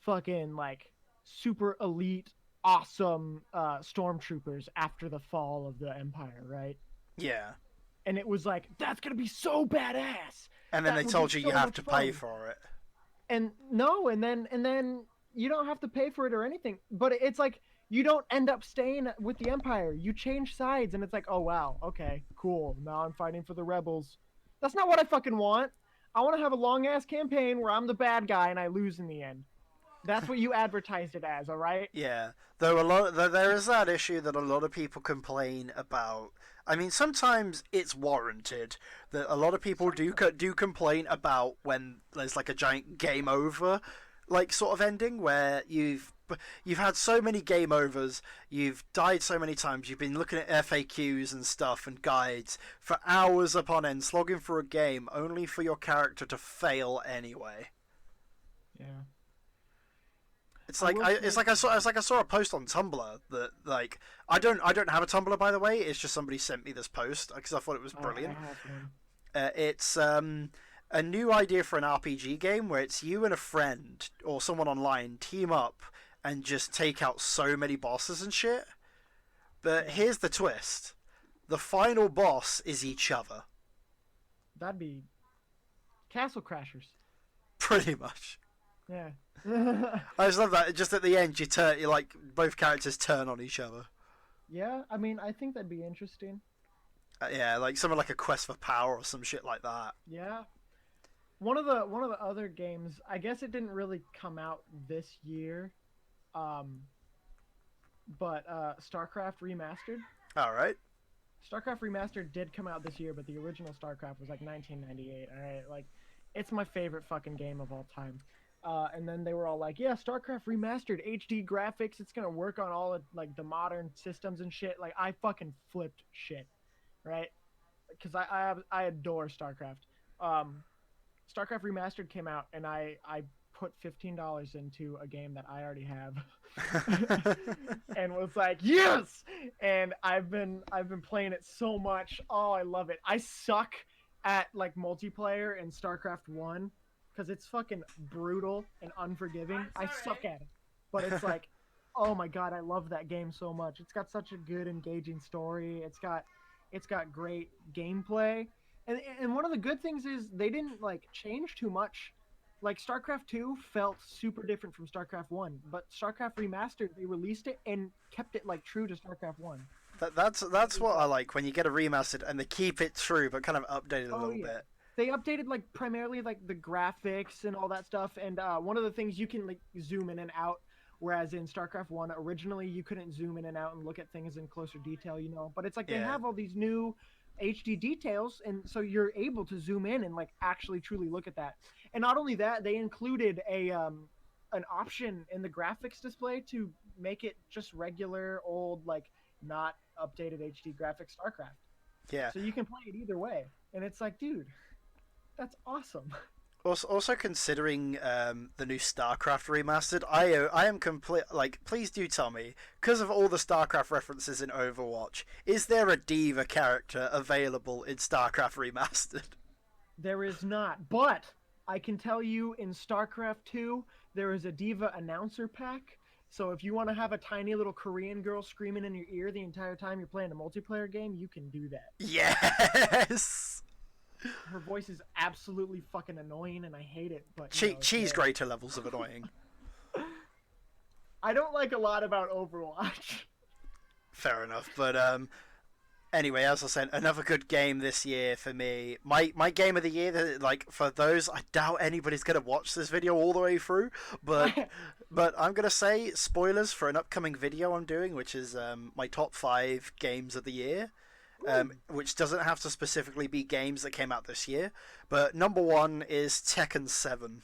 Speaker 2: fucking like super elite, awesome stormtroopers after the fall of the Empire, right?
Speaker 1: Yeah.
Speaker 2: And it was like that's gonna be so badass.
Speaker 1: And then
Speaker 2: That
Speaker 1: they
Speaker 2: would be
Speaker 1: told you you
Speaker 2: so
Speaker 1: have
Speaker 2: much
Speaker 1: to pay
Speaker 2: fun.
Speaker 1: for it.
Speaker 2: And no, and then you don't have to pay for it or anything. But it's like you don't end up staying with the Empire. You change sides, and it's like, oh wow, okay, cool. Now I'm fighting for the rebels. That's not what I fucking want. I want to have a long ass campaign where I'm the bad guy and I lose in the end. That's what you advertised it as, all right?
Speaker 1: Yeah, though there is that issue that a lot of people complain about. I mean, sometimes it's warranted that a lot of people do complain about when there's like a giant game over, like sort of ending where you've had so many game overs, you've died so many times, you've been looking at FAQs and stuff and guides for hours upon end, slogging through a game only for your character to fail anyway.
Speaker 2: Yeah.
Speaker 1: It's
Speaker 2: I
Speaker 1: like
Speaker 2: will say,
Speaker 1: I saw a post on Tumblr that like I don't have a Tumblr, by the way. It's just somebody sent me this post because I thought it was
Speaker 2: I
Speaker 1: brilliant.
Speaker 2: have one.
Speaker 1: It's a new idea for an RPG game where it's you and a friend or someone online team up and just take out so many bosses and shit. But
Speaker 2: Yeah.
Speaker 1: here's the twist: the final boss is each other,
Speaker 2: That'd be Castle Crashers.
Speaker 1: pretty much.
Speaker 2: Yeah.
Speaker 1: I just love that. Just at the end, you like both characters turn on each other.
Speaker 2: Yeah, I mean, I think that'd be interesting.
Speaker 1: Yeah, like something like a quest for power or some shit like that.
Speaker 2: Yeah. One of the other games, I guess it didn't really come out this year, um, but StarCraft Remastered.
Speaker 1: All right.
Speaker 2: StarCraft Remastered did come out this year, but the original StarCraft was like 1998. All right, like it's my favorite fucking game of all time. And then they were all like, "Yeah, StarCraft Remastered, HD graphics. It's gonna work on all of, like the modern systems and shit." Like I fucking flipped shit, right? Because I adore StarCraft. Um, StarCraft Remastered came out, and I put $15 into a game that I already have, and was like, yes. And I've been playing it so much. Oh, I love it. I suck at like multiplayer in StarCraft One because it's fucking brutal and unforgiving. I suck at it, but it's like, oh my god, I love that game so much. It's got such a good, engaging story. It's got great gameplay, and one of the good things is they didn't like change too much. Like StarCraft 2 felt super different from StarCraft 1, but StarCraft Remastered, they released it and kept it like true to StarCraft 1.
Speaker 1: That's what I like when you get a remastered and they keep it true but kind of update it a
Speaker 2: Oh
Speaker 1: little
Speaker 2: yeah.
Speaker 1: bit.
Speaker 2: They updated like primarily like the graphics and all that stuff, and one of the things you can like zoom in and out, whereas in StarCraft One originally you couldn't zoom in and out and look at things in closer detail, you know. But it's like they
Speaker 1: Yeah.
Speaker 2: have all these new HD details, and so you're able to zoom in and like actually truly look at that. And not only that, they included a an option in the graphics display to make it just regular old like not updated HD graphics StarCraft.
Speaker 1: Yeah.
Speaker 2: So you can play it either way, and it's like, dude, that's awesome.
Speaker 1: Also considering the new StarCraft remastered, I am complete. Like, please do tell me, because of all the StarCraft references in Overwatch, is there a diva character available in StarCraft remastered?
Speaker 2: There is not, but I can tell you in StarCraft 2, there is a Diva announcer pack. So if you want to have a tiny little Korean girl screaming in your ear the entire time you're playing a multiplayer game, you can do that.
Speaker 1: Yes.
Speaker 2: Her voice is absolutely fucking annoying, and I hate it. But
Speaker 1: She's greater levels of annoying.
Speaker 2: I don't like a lot about Overwatch.
Speaker 1: Fair enough, but anyway, as I said, another good game this year for me. My game of the year, like for those, I doubt anybody's gonna watch this video all the way through, but I'm gonna say spoilers for an upcoming video I'm doing, which is my top 5 games of the year. Which doesn't have to specifically be games that came out this year, but number 1 is Tekken 7.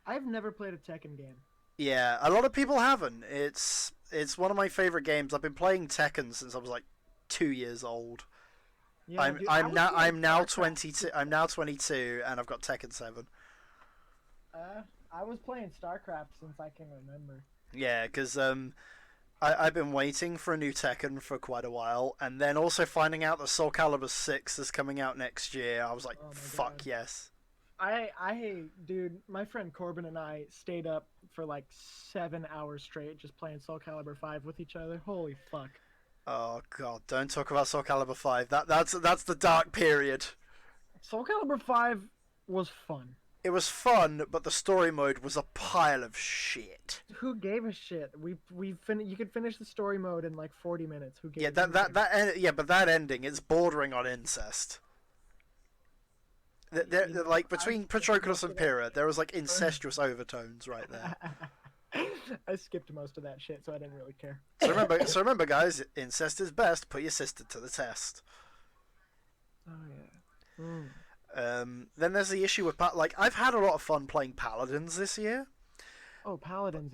Speaker 2: I've never played a Tekken game.
Speaker 1: Yeah, a lot of people haven't. It's one of my favorite games. I've been playing Tekken since I was like 2 years old.
Speaker 2: Yeah,
Speaker 1: I'm
Speaker 2: dude,
Speaker 1: I'm now I'm now
Speaker 2: StarCraft.
Speaker 1: 22. I'm now 22, and I've got Tekken 7.
Speaker 2: I was playing StarCraft since I can remember.
Speaker 1: Yeah, because I've been waiting for a new Tekken for quite a while, and then also finding out that Soul Calibur 6 is coming out next year. I was like,
Speaker 2: Oh my
Speaker 1: fuck
Speaker 2: god.
Speaker 1: yes.
Speaker 2: Dude, my friend Corbin and I stayed up for like 7 hours straight just playing Soul Calibur 5 with each other. Holy fuck.
Speaker 1: Oh god, don't talk about Soul Calibur 5. That's the dark period.
Speaker 2: Soul Calibur 5 was fun.
Speaker 1: It was fun, but the story mode was a pile of shit.
Speaker 2: Who gave a shit? You could finish the story mode in like 40 minutes. Who gave?
Speaker 1: Yeah, but that ending is bordering on incest. Like between Patroclus and Pyrrha, there was like incestuous overtones right there.
Speaker 2: I skipped most of that shit, so I didn't really care.
Speaker 1: So remember, guys, incest is best. Put your sister to the test.
Speaker 2: Oh yeah. Mm.
Speaker 1: Then there's the issue with like I've had a lot of fun playing Paladins this year.
Speaker 2: Oh, Paladins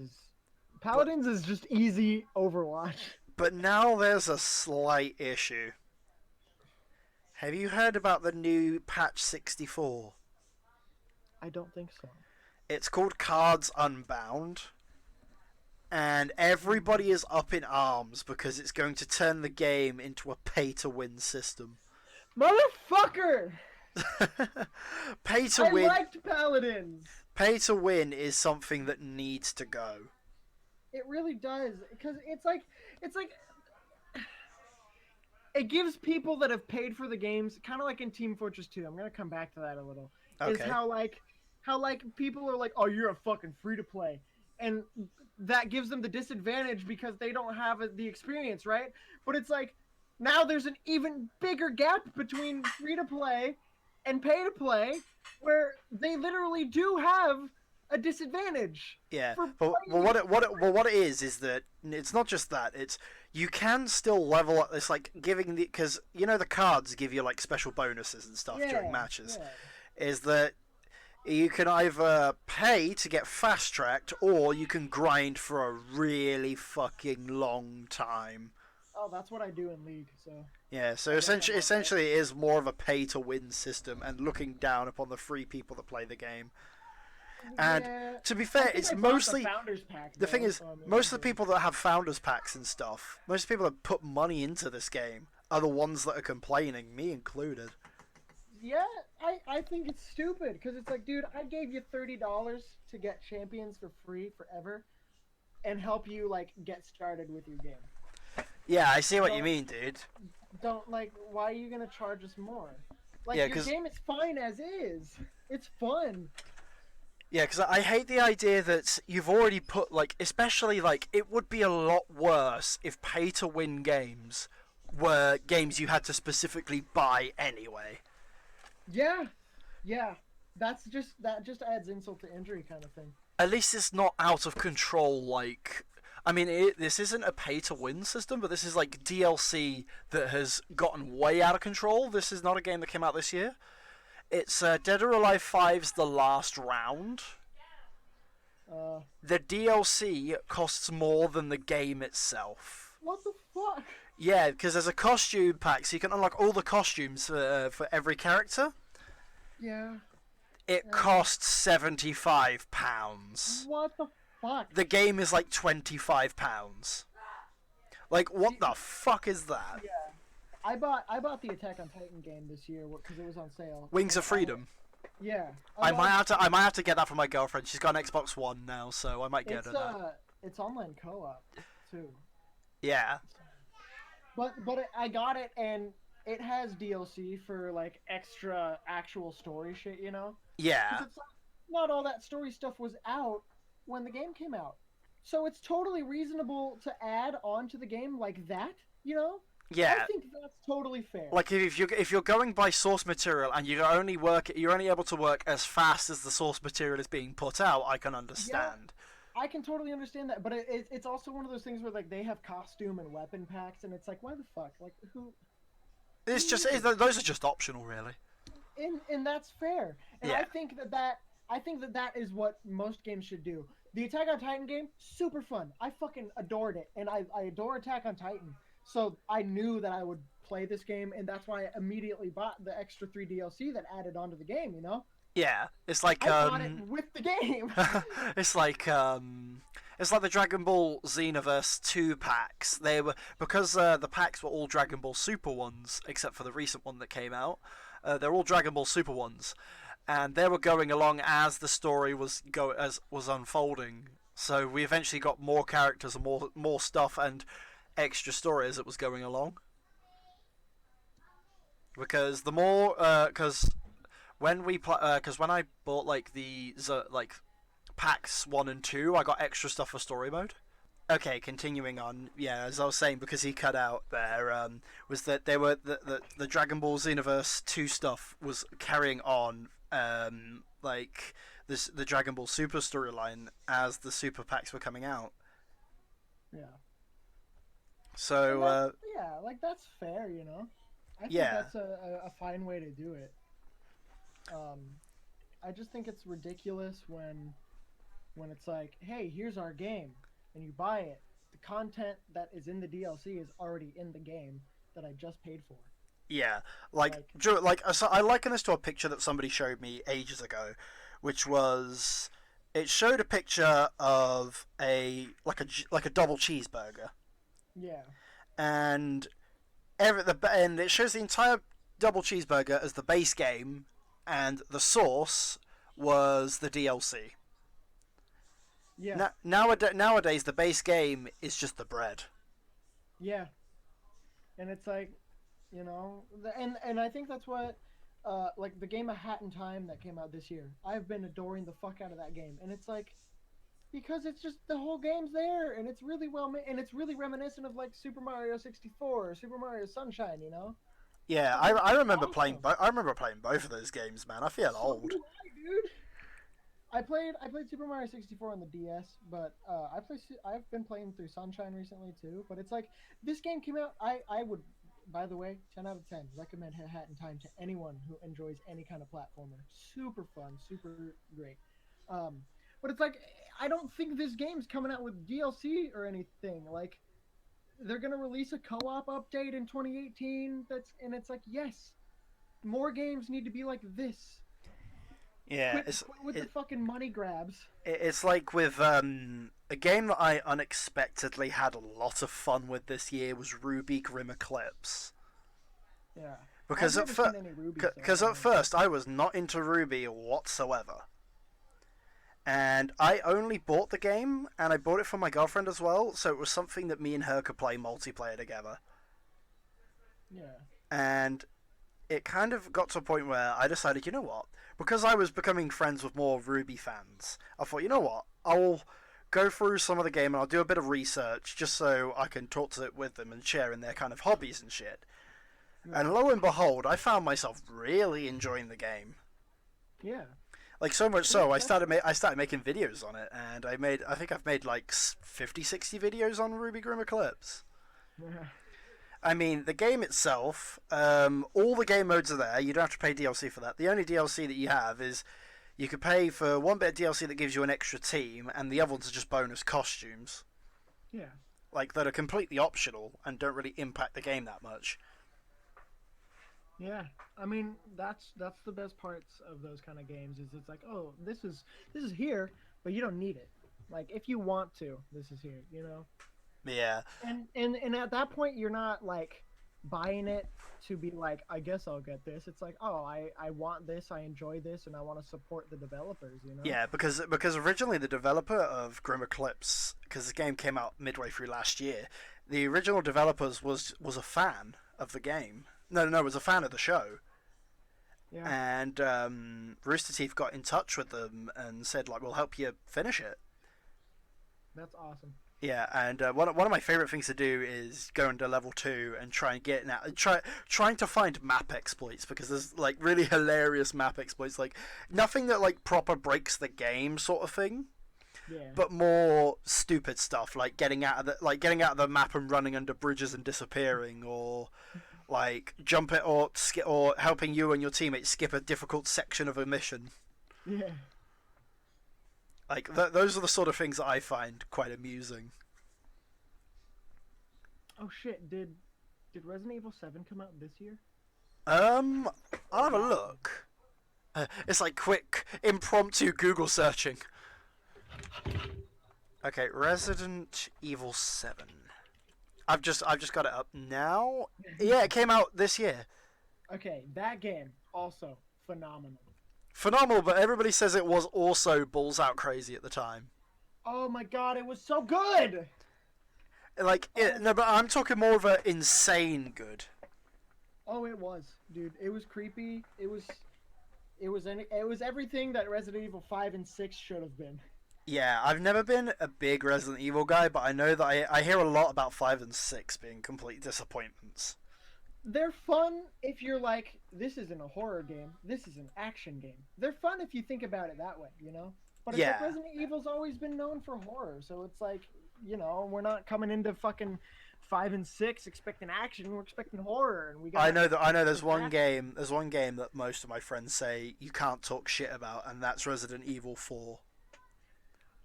Speaker 2: is just easy Overwatch.
Speaker 1: But now there's a slight issue. Have you heard about the new patch 64?
Speaker 2: I don't think so.
Speaker 1: It's called Cards Unbound. And everybody is up in arms because it's going to turn the game into a pay-to-win system.
Speaker 2: Motherfucker!
Speaker 1: Pay to win.
Speaker 2: I liked Paladins.
Speaker 1: Pay to win is something that needs to go.
Speaker 2: It really does, because it's like it gives people that have paid for the games, kind of like in Team Fortress 2. I'm gonna come back to that a little.
Speaker 1: Okay.
Speaker 2: Is how people are like, oh, you're a fucking free to play, and that gives them the disadvantage because they don't have the experience, right? But it's like now there's an even bigger gap between free to play and pay to play, where they literally do have a disadvantage.
Speaker 1: Yeah, but what it is that it's not just that. It's you can still level up. It's like giving because you know the cards give you like special bonuses and stuff during matches. Yeah. Is that you can either pay to get fast tracked or you can grind for a really fucking long time.
Speaker 2: Oh, that's what I do in League. So.
Speaker 1: Yeah, so essentially it is more of a pay-to-win system and looking down upon the free people that play the game. And to be fair, it's mostly the thing is most of the people that have founders packs and stuff, most people that put money into this game are the ones that are complaining, me included.
Speaker 2: Yeah, I think it's stupid because it's like, dude, I gave you $30 to get champions for free forever, and help you like get started with your game.
Speaker 1: Yeah, I see what you mean, dude.
Speaker 2: Don't like. Why are you gonna charge us more? Like your game is fine as is. It's fun.
Speaker 1: Yeah, because I hate the idea that you've already put like, especially like, it would be a lot worse if pay-to-win games were games you had to specifically buy anyway.
Speaker 2: Yeah. That just adds insult to injury kind of thing.
Speaker 1: At least it's not out of control. Like, I mean, this isn't a pay-to-win system, but this is like DLC that has gotten way out of control. This is not a game that came out this year. It's Dead or Alive 5's The Last Round. The DLC costs more than the game itself.
Speaker 2: What the fuck?
Speaker 1: Yeah, because there's a costume pack, so you can unlock all the costumes for every character.
Speaker 2: Yeah.
Speaker 1: It costs £75.
Speaker 2: What the fuck?
Speaker 1: The game is like £25. Like, what the fuck is that?
Speaker 2: Yeah. I bought the Attack on Titan game this year because it was on sale.
Speaker 1: Wings of Freedom.
Speaker 2: Yeah.
Speaker 1: I might have to get that for my girlfriend. She's got an Xbox One now, so I might get her that.
Speaker 2: It's online co-op too.
Speaker 1: Yeah.
Speaker 2: But I got it, and it has DLC for like extra actual story shit, you know?
Speaker 1: Yeah.
Speaker 2: It's like, not all that story stuff was out when the game came out, so it's totally reasonable to add on to the game like that, you know?
Speaker 1: Yeah.
Speaker 2: I think that's totally fair.
Speaker 1: Like if you're going by source material and you're only able to work as fast as the source material is being put out, I can understand.
Speaker 2: Yeah, I can totally understand that, but it's also one of those things where like they have costume and weapon packs, and it's like, why the fuck? Like who?
Speaker 1: Those are just optional, really.
Speaker 2: And that's fair. And
Speaker 1: yeah.
Speaker 2: I think that is what most games should do. The Attack on Titan game, super fun. I fucking adored it, and I adore Attack on Titan. So I knew that I would play this game, and that's why I immediately bought the extra 3 DLC that added onto the game, you know?
Speaker 1: Yeah, it's like
Speaker 2: I bought it with the game.
Speaker 1: It's like the Dragon Ball Xenoverse 2 packs. They were because the packs were all Dragon Ball Super ones, except for the recent one that came out. They're all Dragon Ball Super ones, and they were going along as the story was unfolding. So we eventually got more characters and more stuff and extra story as it was going along. Because the more, because because when I bought like like packs 1 and 2, I got extra stuff for story mode. Okay, continuing on. Yeah, as I was saying, because he cut out there, was that they were the Dragon Ball Xenoverse 2 stuff was carrying on, like the Dragon Ball Super storyline as the Super packs were coming out.
Speaker 2: Yeah.
Speaker 1: So
Speaker 2: Yeah, like that's fair, you know. I think
Speaker 1: yeah,
Speaker 2: that's a fine way to do it. Um, I just think it's ridiculous when it's like, hey, here's our game, and you buy it. The content that is in the DLC is already in the game that I just paid for.
Speaker 1: yeah,
Speaker 2: Like,
Speaker 1: so I liken this to a picture that somebody showed me ages ago, which was it showed a picture of a double cheeseburger,
Speaker 2: yeah,
Speaker 1: and and it shows the entire double cheeseburger as the base game, and the sauce was the DLC.
Speaker 2: yeah,
Speaker 1: Nowadays, the base game is just the bread.
Speaker 2: yeah, and it's like, you know, and I think that's what, like the game A Hat in Time that came out this year. I've been adoring the fuck out of that game, and it's like because it's just the whole game's there, and it's really well made, and it's really reminiscent of like Super Mario 64 or Super Mario Sunshine, you know.
Speaker 1: Yeah,
Speaker 2: Fucking
Speaker 1: I remember playing.
Speaker 2: awesome.
Speaker 1: I remember playing both of those games, man. I feel
Speaker 2: So
Speaker 1: old.
Speaker 2: do I, dude. I played Super Mario 64 on the DS, but I've been playing through Sunshine recently too. But it's like this game came out. I would, by the way, 10 out of 10 recommend Hat in Time to anyone who enjoys any kind of platformer. Super fun, super great. Um, but it's like I don't think this game's coming out with DLC or anything. Like they're gonna release a co-op update in 2018. And it's like yes, more games need to be like this.
Speaker 1: Yeah,
Speaker 2: Quit with the fucking money grabs.
Speaker 1: it's like with a game that I unexpectedly had a lot of fun with this year was Ruby Grim Eclipse.
Speaker 2: Yeah.
Speaker 1: Because
Speaker 2: I've never seen any Ruby stuff.
Speaker 1: because at first I was not into Ruby whatsoever, and I only bought the game, and I bought it for my girlfriend as well, so it was something that me and her could play multiplayer together.
Speaker 2: Yeah.
Speaker 1: And it kind of got to a point where I decided, you know what? Because I was becoming friends with more Ruby fans, I thought, you know what? I'll go through some of the game and I'll do a bit of research just so I can talk to it with them and share in their kind of hobbies and shit.
Speaker 2: Yeah.
Speaker 1: And lo and behold, I found myself really enjoying the game.
Speaker 2: Yeah.
Speaker 1: Like so much so, I started making videos on it, and I think I've made like 50, 60 videos on Ruby Grim Eclipse.
Speaker 2: Yeah.
Speaker 1: I mean, the game itself, all the game modes are there. You don't have to pay DLC for that. The only DLC that you have is you could pay for one bit of DLC that gives you an extra team, and the other ones are just bonus costumes.
Speaker 2: Yeah.
Speaker 1: Like, that are completely optional and don't really impact the game that much.
Speaker 2: Yeah. I mean, that's the best parts of those kind of games is it's like, oh, this is here, but you don't need it. Like if you want to, this is here, you know?
Speaker 1: Yeah.
Speaker 2: And at that point you're not like buying it to be like, I guess I'll get this. It's like, oh, I want this, I enjoy this, and I want to support the developers, you know?
Speaker 1: Yeah, because originally the developer of Grim Eclipse, because the game came out midway through last year, the original developers was a fan of the game. No, was a fan of the show.
Speaker 2: Yeah.
Speaker 1: And Rooster Teeth got in touch with them and said, like, we'll help you finish it.
Speaker 2: That's awesome.
Speaker 1: Yeah, and one of my favorite things to do is go into level 2 and try and get now trying to find map exploits, because there's like really hilarious map exploits, like nothing that like proper breaks the game sort of thing,
Speaker 2: Yeah.
Speaker 1: but more stupid stuff like getting out of the map and running under bridges and disappearing, or like jumping or helping you and your teammates skip a difficult section of a mission.
Speaker 2: Yeah.
Speaker 1: Like those are the sort of things that I find quite amusing.
Speaker 2: Oh shit, did Resident Evil 7 come out this year?
Speaker 1: I'll have a look. It's like quick impromptu Google searching. Okay, Resident Evil 7. I've just got it up now. Yeah, it came out this year.
Speaker 2: Okay, that game also phenomenal.
Speaker 1: Phenomenal, but everybody says it was also balls out crazy at the time.
Speaker 2: Oh my god, it was so good.
Speaker 1: Like, no, but I'm talking more of a insane good.
Speaker 2: Oh, it was, dude. It was creepy. It was everything that Resident Evil 5 and 6 should have been.
Speaker 1: Yeah, I've never been a big Resident Evil guy, but I know that I hear a lot about 5 and 6 being complete disappointments.
Speaker 2: They're fun if you're like, this isn't a horror game, this is an action game. They're fun if you think about it that way, you know? But it's like Resident Evil's always been known for horror, so it's like, you know, we're not coming into fucking 5 and 6 expecting action, we're expecting horror, and we got.
Speaker 1: I know there's one game that most of my friends say you can't talk shit about, and that's Resident Evil 4.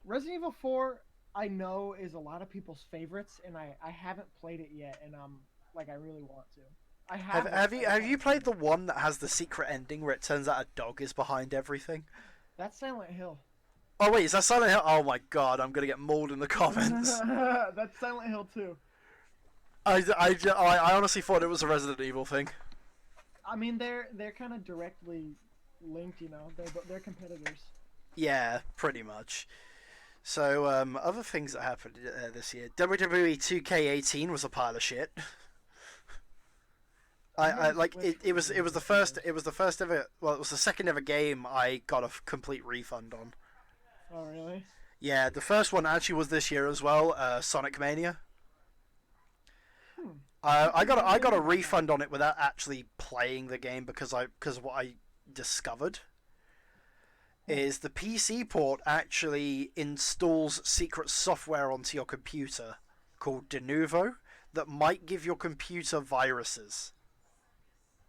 Speaker 2: Resident Evil 4, I know, is a lot of people's favorites, and I haven't played it yet, and like I really want to.
Speaker 1: Have you played the one that has the secret ending where it turns out a dog is behind everything?
Speaker 2: That's Silent Hill.
Speaker 1: Oh wait, is that Silent Hill? Oh my god, I'm gonna get mauled in the comments.
Speaker 2: That's Silent Hill 2.
Speaker 1: I honestly thought it was a Resident Evil thing.
Speaker 2: I mean, they're kind of directly linked, you know. They're competitors.
Speaker 1: Yeah, pretty much. So, other things that happened this year. WWE 2K18 was a pile of shit. It was the first ever, well, it was the second ever game I got a complete refund on.
Speaker 2: Oh really?
Speaker 1: Yeah, the first one actually was this year as well, Sonic Mania. I got a refund on it without actually playing the game because of what I discovered. Is the PC port actually installs secret software onto your computer called De Novo that might give your computer viruses.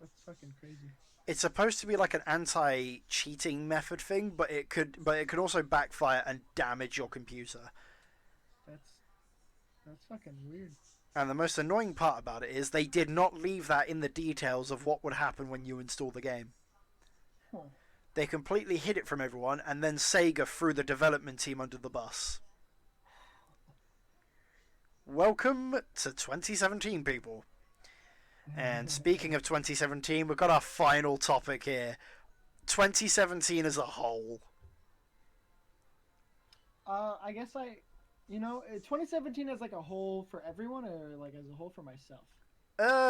Speaker 2: That's fucking crazy.
Speaker 1: It's supposed to be like an anti-cheating method thing, but it could also backfire and damage your computer.
Speaker 2: That's fucking weird.
Speaker 1: And the most annoying part about it is they did not leave that in the details of what would happen when you install the game.
Speaker 2: Huh.
Speaker 1: They completely hid it from everyone, and then Sega threw the development team under the bus. Welcome to 2017, people. And speaking of 2017, we've got our final topic here. 2017 as a whole.
Speaker 2: I guess 2017 as like a whole for everyone, or like as a whole for myself?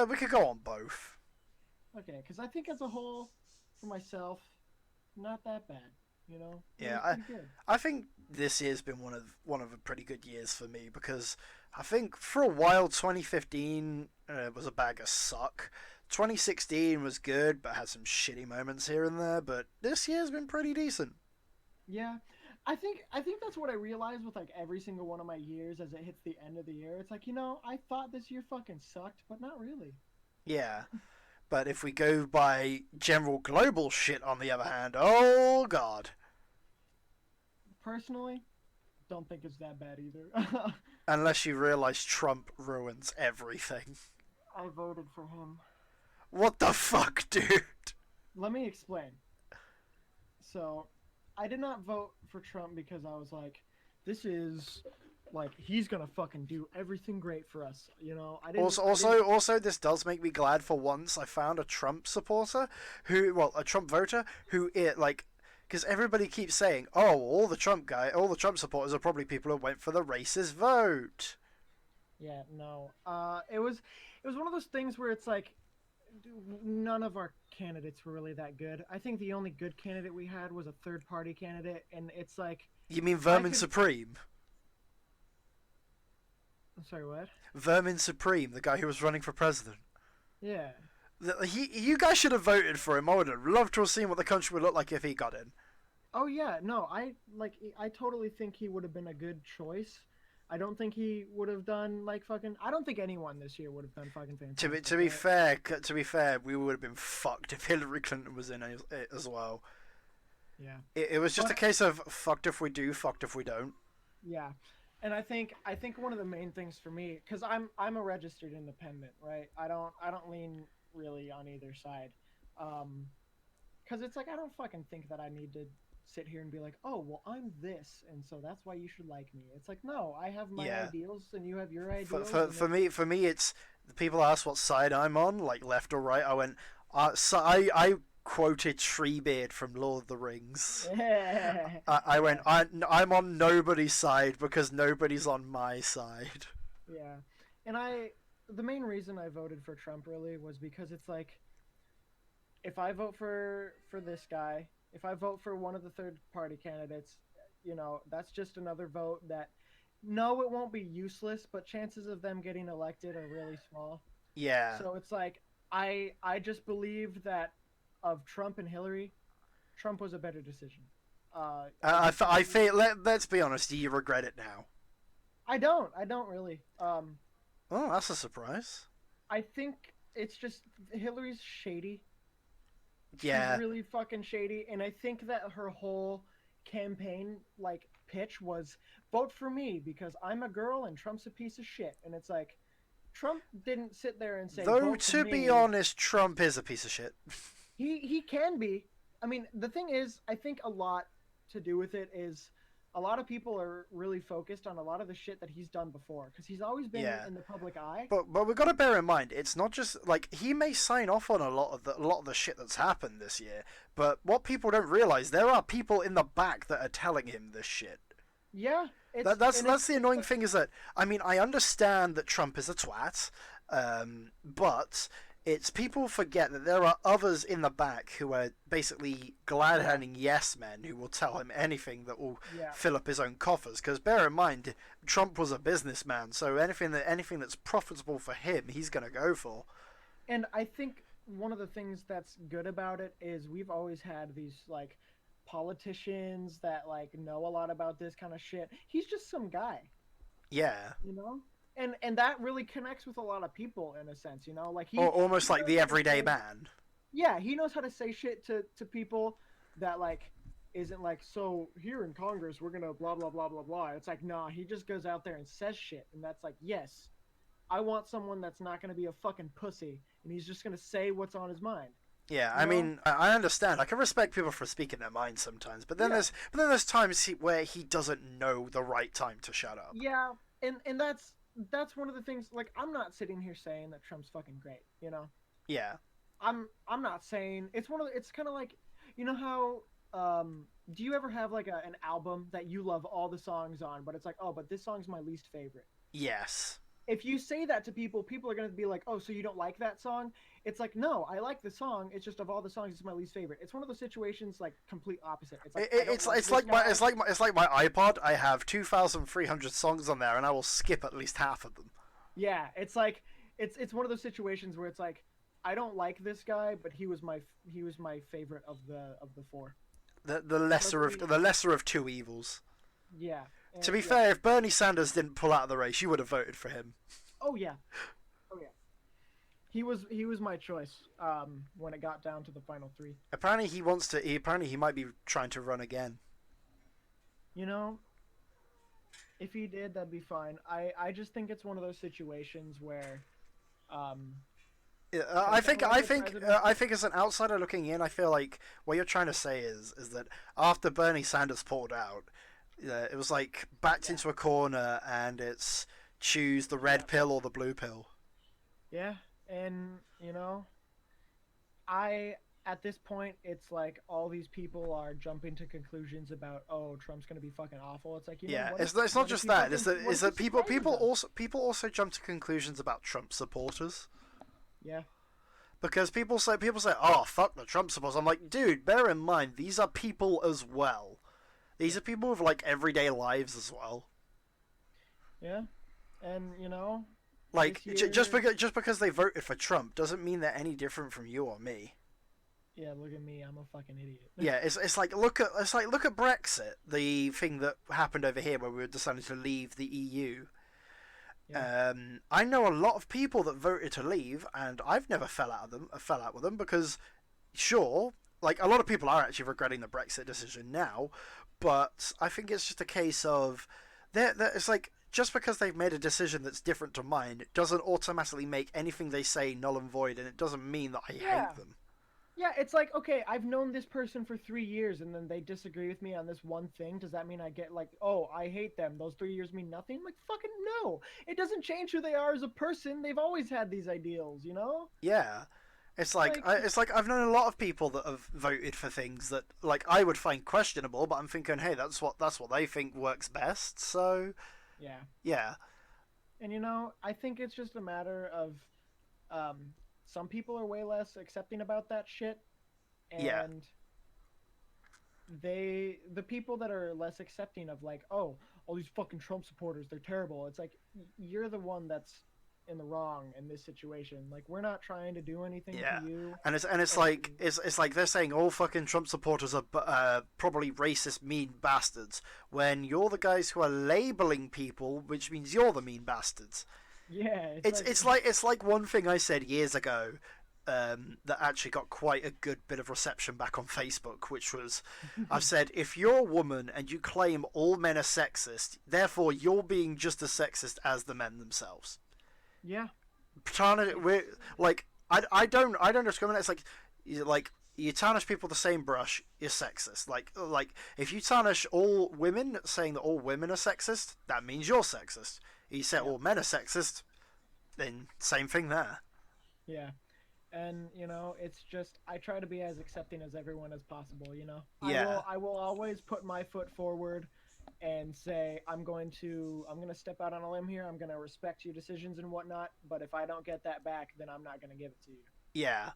Speaker 1: We could go on both.
Speaker 2: Okay, because I think as a whole, for myself, not that bad, you know.
Speaker 1: Yeah, I think this year's been one of the pretty good years for me because I think for a while 2015 was a bag of suck. 2016 was good, but had some shitty moments here and there. But this year's been pretty decent.
Speaker 2: Yeah, I think that's what I realized with like every single one of my years as it hits the end of the year. It's like, you know, I thought this year fucking sucked, but not really.
Speaker 1: Yeah. But if we go by general global shit, on the other hand, oh god.
Speaker 2: Personally, don't think it's that bad either.
Speaker 1: Unless you realize Trump ruins everything.
Speaker 2: I voted for him.
Speaker 1: What the fuck, dude?
Speaker 2: Let me explain. So, I did not vote for Trump because I was like, this is... like, he's gonna fucking do everything great for us, you know.
Speaker 1: Also, this does make me glad for once I found a Trump supporter a Trump voter because everybody keeps saying, oh, all the Trump supporters are probably people who went for the racist vote.
Speaker 2: Yeah, no. It was one of those things where it's like, none of our candidates were really that good. I think the only good candidate we had was a third-party candidate, and it's like...
Speaker 1: You mean Vermin Supreme?
Speaker 2: I'm sorry, what?
Speaker 1: Vermin Supreme, the guy who was running for president.
Speaker 2: Yeah.
Speaker 1: You guys should have voted for him. I would have loved to have seen what the country would look like if he got in.
Speaker 2: Oh yeah, no, I totally think he would have been a good choice. I don't think he would have done I don't think anyone this year would have done fucking fantastic.
Speaker 1: To be fair, we would have been fucked if Hillary Clinton was in it as well.
Speaker 2: Yeah.
Speaker 1: It was just a case of fucked if we do, fucked if we don't.
Speaker 2: Yeah. And I think one of the main things for me, because I'm a registered independent, right? I don't lean really on either side, because it's like I don't fucking think that I need to sit here and be like, oh well, I'm this, and so that's why you should like me. It's like, no, I have my ideals and you have your ideals.
Speaker 1: For me, it's the people ask what side I'm on, like left or right. I went, so I quoted Treebeard from Lord of the Rings.
Speaker 2: Yeah.
Speaker 1: I went, I'm on nobody's side because nobody's on my side.
Speaker 2: Yeah. And the main reason I voted for Trump really was because it's like, if I vote for this guy, if I vote for one of the third party candidates, that's just another vote that, no, it won't be useless, but chances of them getting elected are really small.
Speaker 1: Yeah.
Speaker 2: So it's like, I just believe that of Trump and Hillary, Trump was a better decision.
Speaker 1: I feel. Let's be honest. Do you regret it now?
Speaker 2: I don't really.
Speaker 1: Oh, that's a surprise.
Speaker 2: I think it's just Hillary's shady. She's
Speaker 1: Yeah.
Speaker 2: really fucking shady, and I think that her whole campaign like pitch was vote for me because I'm a girl and Trump's a piece of shit. And it's like, Trump didn't sit there and say,
Speaker 1: Though
Speaker 2: vote
Speaker 1: to
Speaker 2: for
Speaker 1: be
Speaker 2: me.
Speaker 1: honest, Trump is a piece of shit.
Speaker 2: He can be. I mean, the thing is, I think a lot to do with it is a lot of people are really focused on a lot of the shit that he's done before because he's always been
Speaker 1: Yeah.
Speaker 2: in the public eye.
Speaker 1: But we've got to bear in mind, it's not just like he may sign off on a lot of the shit that's happened this year, but what people don't realize, there are people in the back that are telling him this shit.
Speaker 2: Yeah,
Speaker 1: That's the annoying thing is that, I mean, I understand that Trump is a twat, but it's people forget that there are others in the back who are basically glad-handing yes men who will tell him anything that will
Speaker 2: yeah.
Speaker 1: fill up his own coffers. Because bear in mind, Trump was a businessman, so anything that's profitable for him, he's gonna go for.
Speaker 2: And I think one of the things that's good about it is we've always had these like politicians that like know a lot about this kind of shit. He's just some guy,
Speaker 1: Yeah.
Speaker 2: you know? And that really connects with a lot of people in a sense, like
Speaker 1: Or almost
Speaker 2: he
Speaker 1: like
Speaker 2: knows
Speaker 1: the
Speaker 2: how to
Speaker 1: everyday
Speaker 2: say-
Speaker 1: man.
Speaker 2: Yeah, he knows how to say shit to people that like isn't like, so here in Congress we're gonna blah blah blah blah blah. It's like, nah, he just goes out there and says shit, and that's like, yes, I want someone that's not gonna be a fucking pussy and he's just gonna say what's on his mind.
Speaker 1: Yeah,
Speaker 2: You
Speaker 1: I
Speaker 2: know?
Speaker 1: mean, I understand. I can respect people for speaking their mind sometimes, but then
Speaker 2: Yeah.
Speaker 1: there's times where he doesn't know the right time to shut up.
Speaker 2: Yeah, and that's one of the things. Like, I'm not sitting here saying that Trump's fucking great.
Speaker 1: Yeah.
Speaker 2: I'm not saying it's one of the, it's kind of like, how do you ever have like an album that you love all the songs on, but it's like, oh, but this song's my least favorite.
Speaker 1: Yes.
Speaker 2: If you say that to people, people are going to be like, oh, so you don't like that song? It's like, no, I like the song. It's just of all the songs, it's my least favorite. It's one of those situations like complete opposite. It's like,
Speaker 1: It's like my iPod. I have 2,300 songs on there, and I will skip at least half of them.
Speaker 2: Yeah, it's like it's one of those situations where it's like, I don't like this guy, but he was my favorite of the four.
Speaker 1: The lesser of two evils.
Speaker 2: Yeah.
Speaker 1: To be fair, if Bernie Sanders didn't pull out of the race, you would have voted for him.
Speaker 2: Oh yeah. He was my choice when it got down to the final three.
Speaker 1: Apparently he might be trying to run again.
Speaker 2: If he did, that'd be fine. I just think it's one of those situations where
Speaker 1: I think as an outsider looking in, I feel like what you're trying to say is that after Bernie Sanders pulled out, it was like backed into a corner, and it's choose the red pill or the blue pill.
Speaker 2: Yeah, and at this point, it's like all these people are jumping to conclusions about, oh, Trump's gonna be fucking awful. It's like,
Speaker 1: it's not just that. It's that people also jump to conclusions about Trump supporters.
Speaker 2: Yeah.
Speaker 1: Because people say, oh, fuck the Trump supporters. I'm like, dude, bear in mind, these are people as well. These are people with like everyday lives as well.
Speaker 2: Yeah, and
Speaker 1: like
Speaker 2: year...
Speaker 1: just because they voted for Trump doesn't mean they're any different from you or me.
Speaker 2: Yeah, look at me, I'm a fucking idiot.
Speaker 1: Yeah, it's like look at Brexit, the thing that happened over here where we were deciding to leave the EU. Yeah. I know a lot of people that voted to leave, and I've never fell out with them because, sure, like a lot of people are actually regretting the Brexit decision now, but I think it's just a case of it's like just because they've made a decision that's different to mine, it doesn't automatically make anything they say null and void, and it doesn't mean that I hate them.
Speaker 2: Yeah, it's like, okay, I've known this person for 3 years, and then they disagree with me on this one thing. Does that mean I get like, oh, I hate them? Those 3 years mean nothing? I'm like, fucking no. It doesn't change who they are as a person. They've always had these ideals,
Speaker 1: Yeah. It's like, I've known a lot of people that have voted for things that like I would find questionable, but I'm thinking, hey, that's what they think works best. So
Speaker 2: yeah.
Speaker 1: yeah,
Speaker 2: And I think it's just a matter of um, some people are way less accepting about that shit,
Speaker 1: yeah,
Speaker 2: and the people that are less accepting of like, oh, all these fucking Trump supporters, they're terrible. It's like you're the one that's in the wrong in this situation. Like we're not trying to do anything to
Speaker 1: yeah.
Speaker 2: you.
Speaker 1: And it's
Speaker 2: And
Speaker 1: like it's like they're saying all fucking Trump supporters are probably racist, mean bastards. When you're the guys who are labeling people, which means you're the mean bastards.
Speaker 2: yeah,
Speaker 1: It's like one thing I said years ago that actually got quite a good bit of reception back on Facebook, which was, I've said, if you're a woman and you claim all men are sexist, therefore you're being just as sexist as the men themselves.
Speaker 2: yeah,
Speaker 1: We're like, I don't discriminate. It's like you tarnish people with the same brush, you're sexist. Like if you tarnish all women, saying that all women are sexist, that means you're sexist. You say
Speaker 2: yeah,
Speaker 1: all men are sexist, then same thing there.
Speaker 2: yeah. And it's just I try to be as accepting as everyone as possible.
Speaker 1: Yeah,
Speaker 2: I will always put my foot forward and say I'm gonna step out on a limb here. I'm gonna respect your decisions and whatnot. But if I don't get that back, then I'm not gonna give it to you.
Speaker 1: yeah.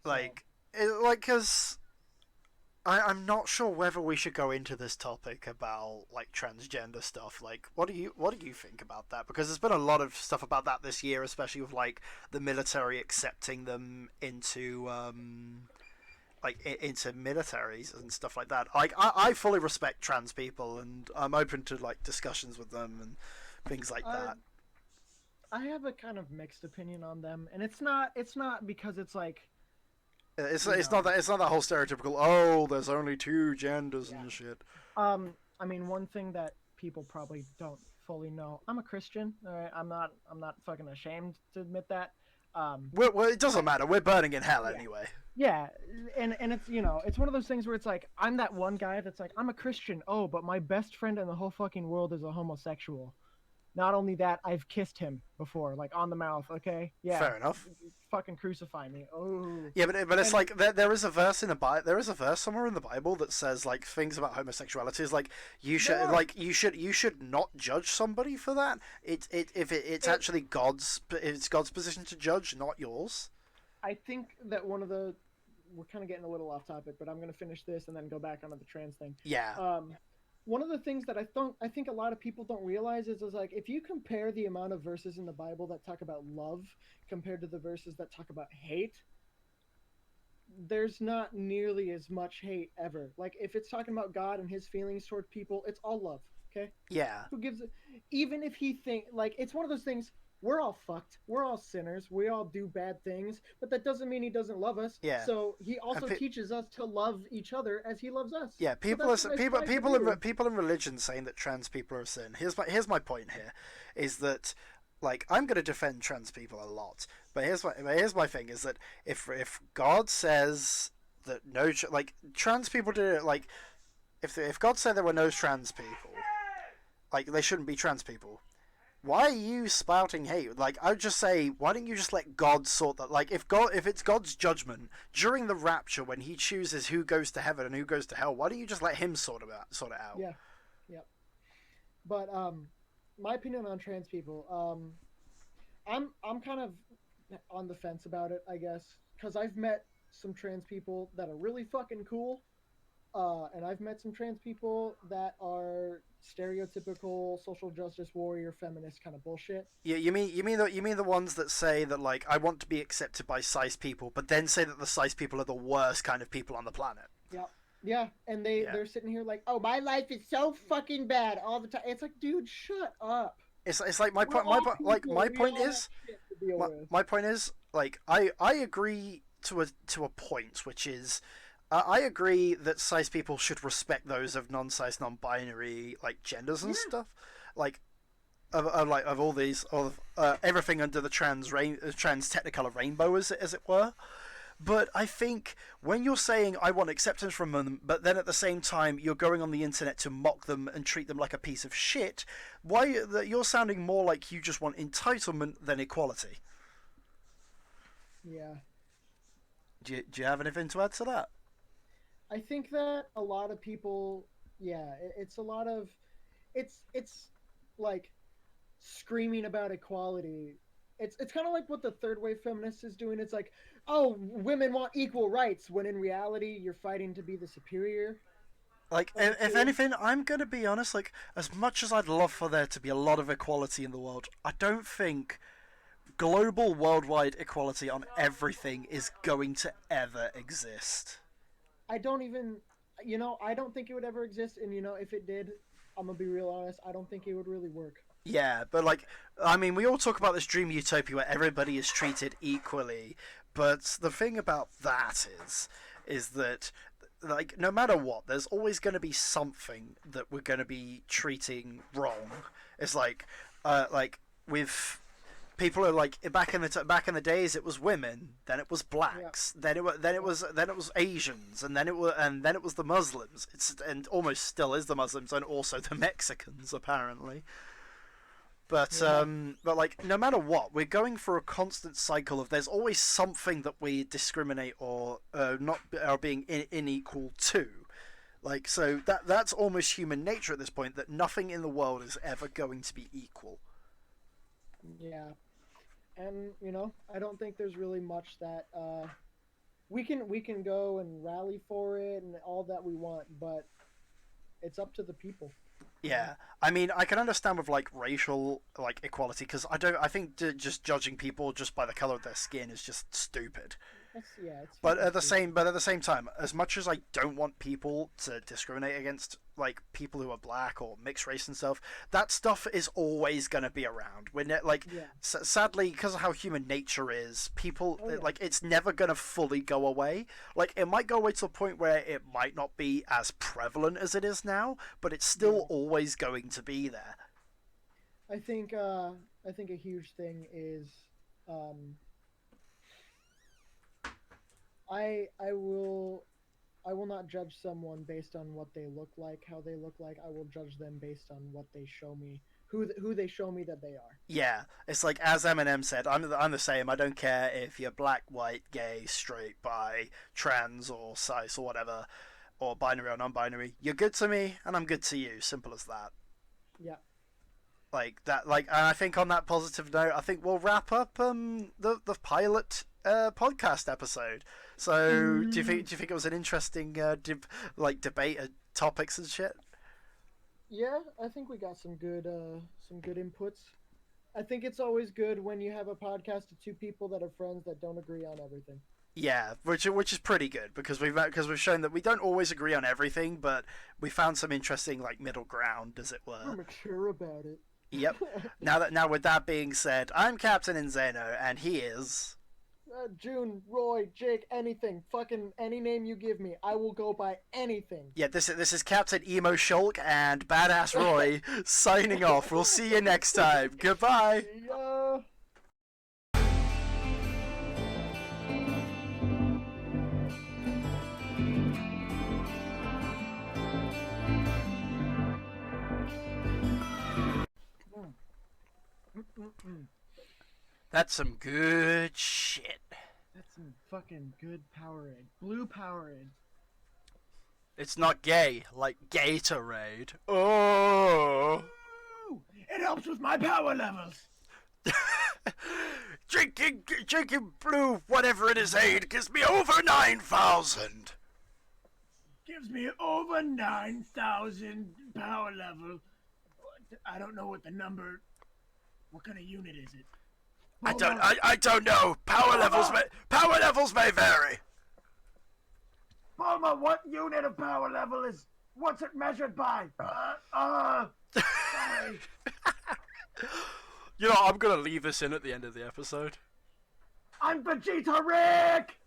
Speaker 2: So
Speaker 1: Because I'm not sure whether we should go into this topic about like transgender stuff. Like, what do you think about that? Because there's been a lot of stuff about that this year, especially with like the military accepting them into into militaries and stuff like that. Like, I fully respect trans people, and I'm open to like discussions with them and things like
Speaker 2: I
Speaker 1: that.
Speaker 2: I have a kind of mixed opinion on them, and it's not because it's like you know
Speaker 1: It's not that whole stereotypical. Oh, there's only two genders
Speaker 2: yeah.
Speaker 1: and shit.
Speaker 2: I mean, one thing that people probably don't fully know, I'm a Christian. All right, I'm not fucking ashamed to admit that.
Speaker 1: Well, it doesn't
Speaker 2: But
Speaker 1: matter. We're burning in hell
Speaker 2: yeah,
Speaker 1: anyway.
Speaker 2: yeah, and it's it's one of those things where it's like I'm that one guy that's like I'm a Christian. Oh, but my best friend in the whole fucking world is a homosexual. Not only that, I've kissed him before, like on the mouth. Okay, yeah,
Speaker 1: Fair enough.
Speaker 2: fucking crucify me. Oh,
Speaker 1: Yeah, but it's
Speaker 2: and
Speaker 1: like there is a verse in the there is a verse somewhere in the Bible that says like things about homosexuality is like
Speaker 2: there are.
Speaker 1: you should not judge somebody for that. It's
Speaker 2: It,
Speaker 1: actually it's God's position to judge, not yours.
Speaker 2: I think that we're kind of getting a little off topic, but I'm gonna finish this and then go back onto the trans thing.
Speaker 1: Yeah,
Speaker 2: Um, One of the things that I think a lot of people don't realize is like if you compare the amount of verses in the Bible that talk about love compared to the verses that talk about hate, there's not nearly as much hate ever. Like if it's talking about God and his feelings toward people, it's all love. Okay,
Speaker 1: yeah,
Speaker 2: who gives it? Even if he think like it's one of those things. We're all fucked. We're all sinners. We all do bad things, but that doesn't mean he doesn't love us.
Speaker 1: yeah.
Speaker 2: So he
Speaker 1: And
Speaker 2: also teaches us to love each other as he loves us.
Speaker 1: yeah,
Speaker 2: So that's what I strive to do.
Speaker 1: people in religion saying that trans people are a sin. Here's my point here, is that like I'm going to defend trans people a lot, but here's my thing is that if God says that no like trans people do it like if God said there were no trans people, like they shouldn't be trans people. Why are you spouting hate? Like, I would just say, why don't you just let God sort that? Like, if it's God's judgment during the rapture when He chooses who goes to heaven and who goes to hell, why don't you just let Him sort it out?
Speaker 2: Yeah, yeah. But my opinion on trans people, I'm kind of on the fence about it, I guess, because I've met some trans people that are really fucking cool, and I've met some trans people that are stereotypical social justice warrior feminist kind of bullshit.
Speaker 1: Yeah, you mean the ones that say that like I want to be accepted by cis people, but then say that the cis people are the worst kind of people on the planet.
Speaker 2: Yeah. Yeah, and they're sitting here like, "Oh, my life is so fucking bad all the time." It's like, dude, shut up.
Speaker 1: It's like
Speaker 2: We're all people.
Speaker 1: my
Speaker 2: We
Speaker 1: point
Speaker 2: all have
Speaker 1: is
Speaker 2: shit to deal with.
Speaker 1: my point is like I agree to a point, which is I agree that cis people should respect those of non-cis, non-binary like genders and
Speaker 2: Yeah.
Speaker 1: stuff, like of all these of everything under the trans technicolor rainbow as it were. But I think when you're saying I want acceptance from them, but then at the same time you're going on the internet to mock them and treat them like a piece of shit, you're sounding more like you just want entitlement than equality.
Speaker 2: Yeah.
Speaker 1: Do you have anything to add to that?
Speaker 2: I think that a lot of people, yeah, it's a lot of, it's like screaming about equality. It's kind of like what the third wave feminist is doing. It's like, oh, women want equal rights, when in reality you're fighting to be the superior
Speaker 1: Like,
Speaker 2: of the
Speaker 1: if
Speaker 2: two.
Speaker 1: anything, I'm gonna be honest. Like, as much as I'd love for there to be a lot of equality in the world, I don't think global, worldwide equality on everything is going to ever exist.
Speaker 2: I don't even, I don't think it would ever exist. And if it did, I'm gonna be real honest. I don't think it would really work.
Speaker 1: Yeah, but like, I mean, we all talk about this dream utopia where everybody is treated equally, but the thing about that is that, like, no matter what, there's always going to be something that we're going to be treating wrong. It's like with people are like back in the days, it was women, then it was
Speaker 2: Yeah,
Speaker 1: blacks, then it was Asians, and then it was the Muslims. And almost still is the Muslims, and also the Mexicans apparently.
Speaker 2: yeah,
Speaker 1: But like, no matter what, we're going through a constant cycle of there's always something that we discriminate or not are being unequal to. Like, so that's almost human nature at this point. That nothing in the world is ever going to be equal.
Speaker 2: yeah. And I don't think there's really much that we can go and rally for it and all that we want, but it's up to the people. You know?
Speaker 1: Yeah, I mean, I can understand with like racial like equality because I think just judging people just by the color of their skin is just stupid.
Speaker 2: Yeah, it's
Speaker 1: But
Speaker 2: fucking
Speaker 1: at the
Speaker 2: stupid.
Speaker 1: same but at the same time, as much as I don't want people to discriminate against like people who are black or mixed race and stuff, that stuff is always going to be around. When like
Speaker 2: Yeah.
Speaker 1: sadly, because of how human nature is, people
Speaker 2: Oh yeah.
Speaker 1: like it's never going to fully go away. Like it might go away to a point where it might not be as prevalent as it is now, but it's still
Speaker 2: Yeah.
Speaker 1: always going to be there.
Speaker 2: I think a huge thing is um I will not judge someone based on what they look like, how they look like. I will judge them based on what they show me, who they show me that they are.
Speaker 1: Yeah, it's like as Eminem said, I'm the same. I don't care if you're black, white, gay, straight, bi, trans, or cis, or whatever, or binary or non-binary. You're good to me, and I'm good to you. Simple as that.
Speaker 2: Yeah.
Speaker 1: Like that. Like, and I think on that positive note, I think we'll wrap up the pilot podcast episode. So, do you think it was an interesting debate of topics and shit?
Speaker 2: Yeah, I think we got some good inputs. I think it's always good when you have a podcast of two people that are friends that don't agree on everything.
Speaker 1: Yeah, which is pretty good because we've shown that we don't always agree on everything, but we found some interesting like middle ground, as it
Speaker 2: We're
Speaker 1: were.
Speaker 2: mature about it.
Speaker 1: Yep. Now with that being said, I'm Captain Inn-Zhano, and he is.
Speaker 2: June, Roy, Jake, anything, fucking any name you give me, I will go by anything.
Speaker 1: Yeah, this is Captain Emo Shulk and Badass Roy signing off. We'll see you next time. Goodbye.
Speaker 2: See ya. Mm, mm.
Speaker 1: That's some good shit.
Speaker 2: That's some fucking good Powerade. Blue Powerade.
Speaker 1: It's not gay like Gatorade. Oh.
Speaker 2: Ooh, it helps with my power levels.
Speaker 1: Drinking blue, whatever it is, aid gives me over 9,000.
Speaker 2: Gives me over 9,000 power level. I don't know what the number. What kind of unit is it?
Speaker 1: I don't know. Power levels may vary.
Speaker 2: Bulma, what unit of power level is? What's it measured by? Sorry.
Speaker 1: You know, I'm gonna leave this in at the end of the episode.
Speaker 2: I'm Vegeta Rick!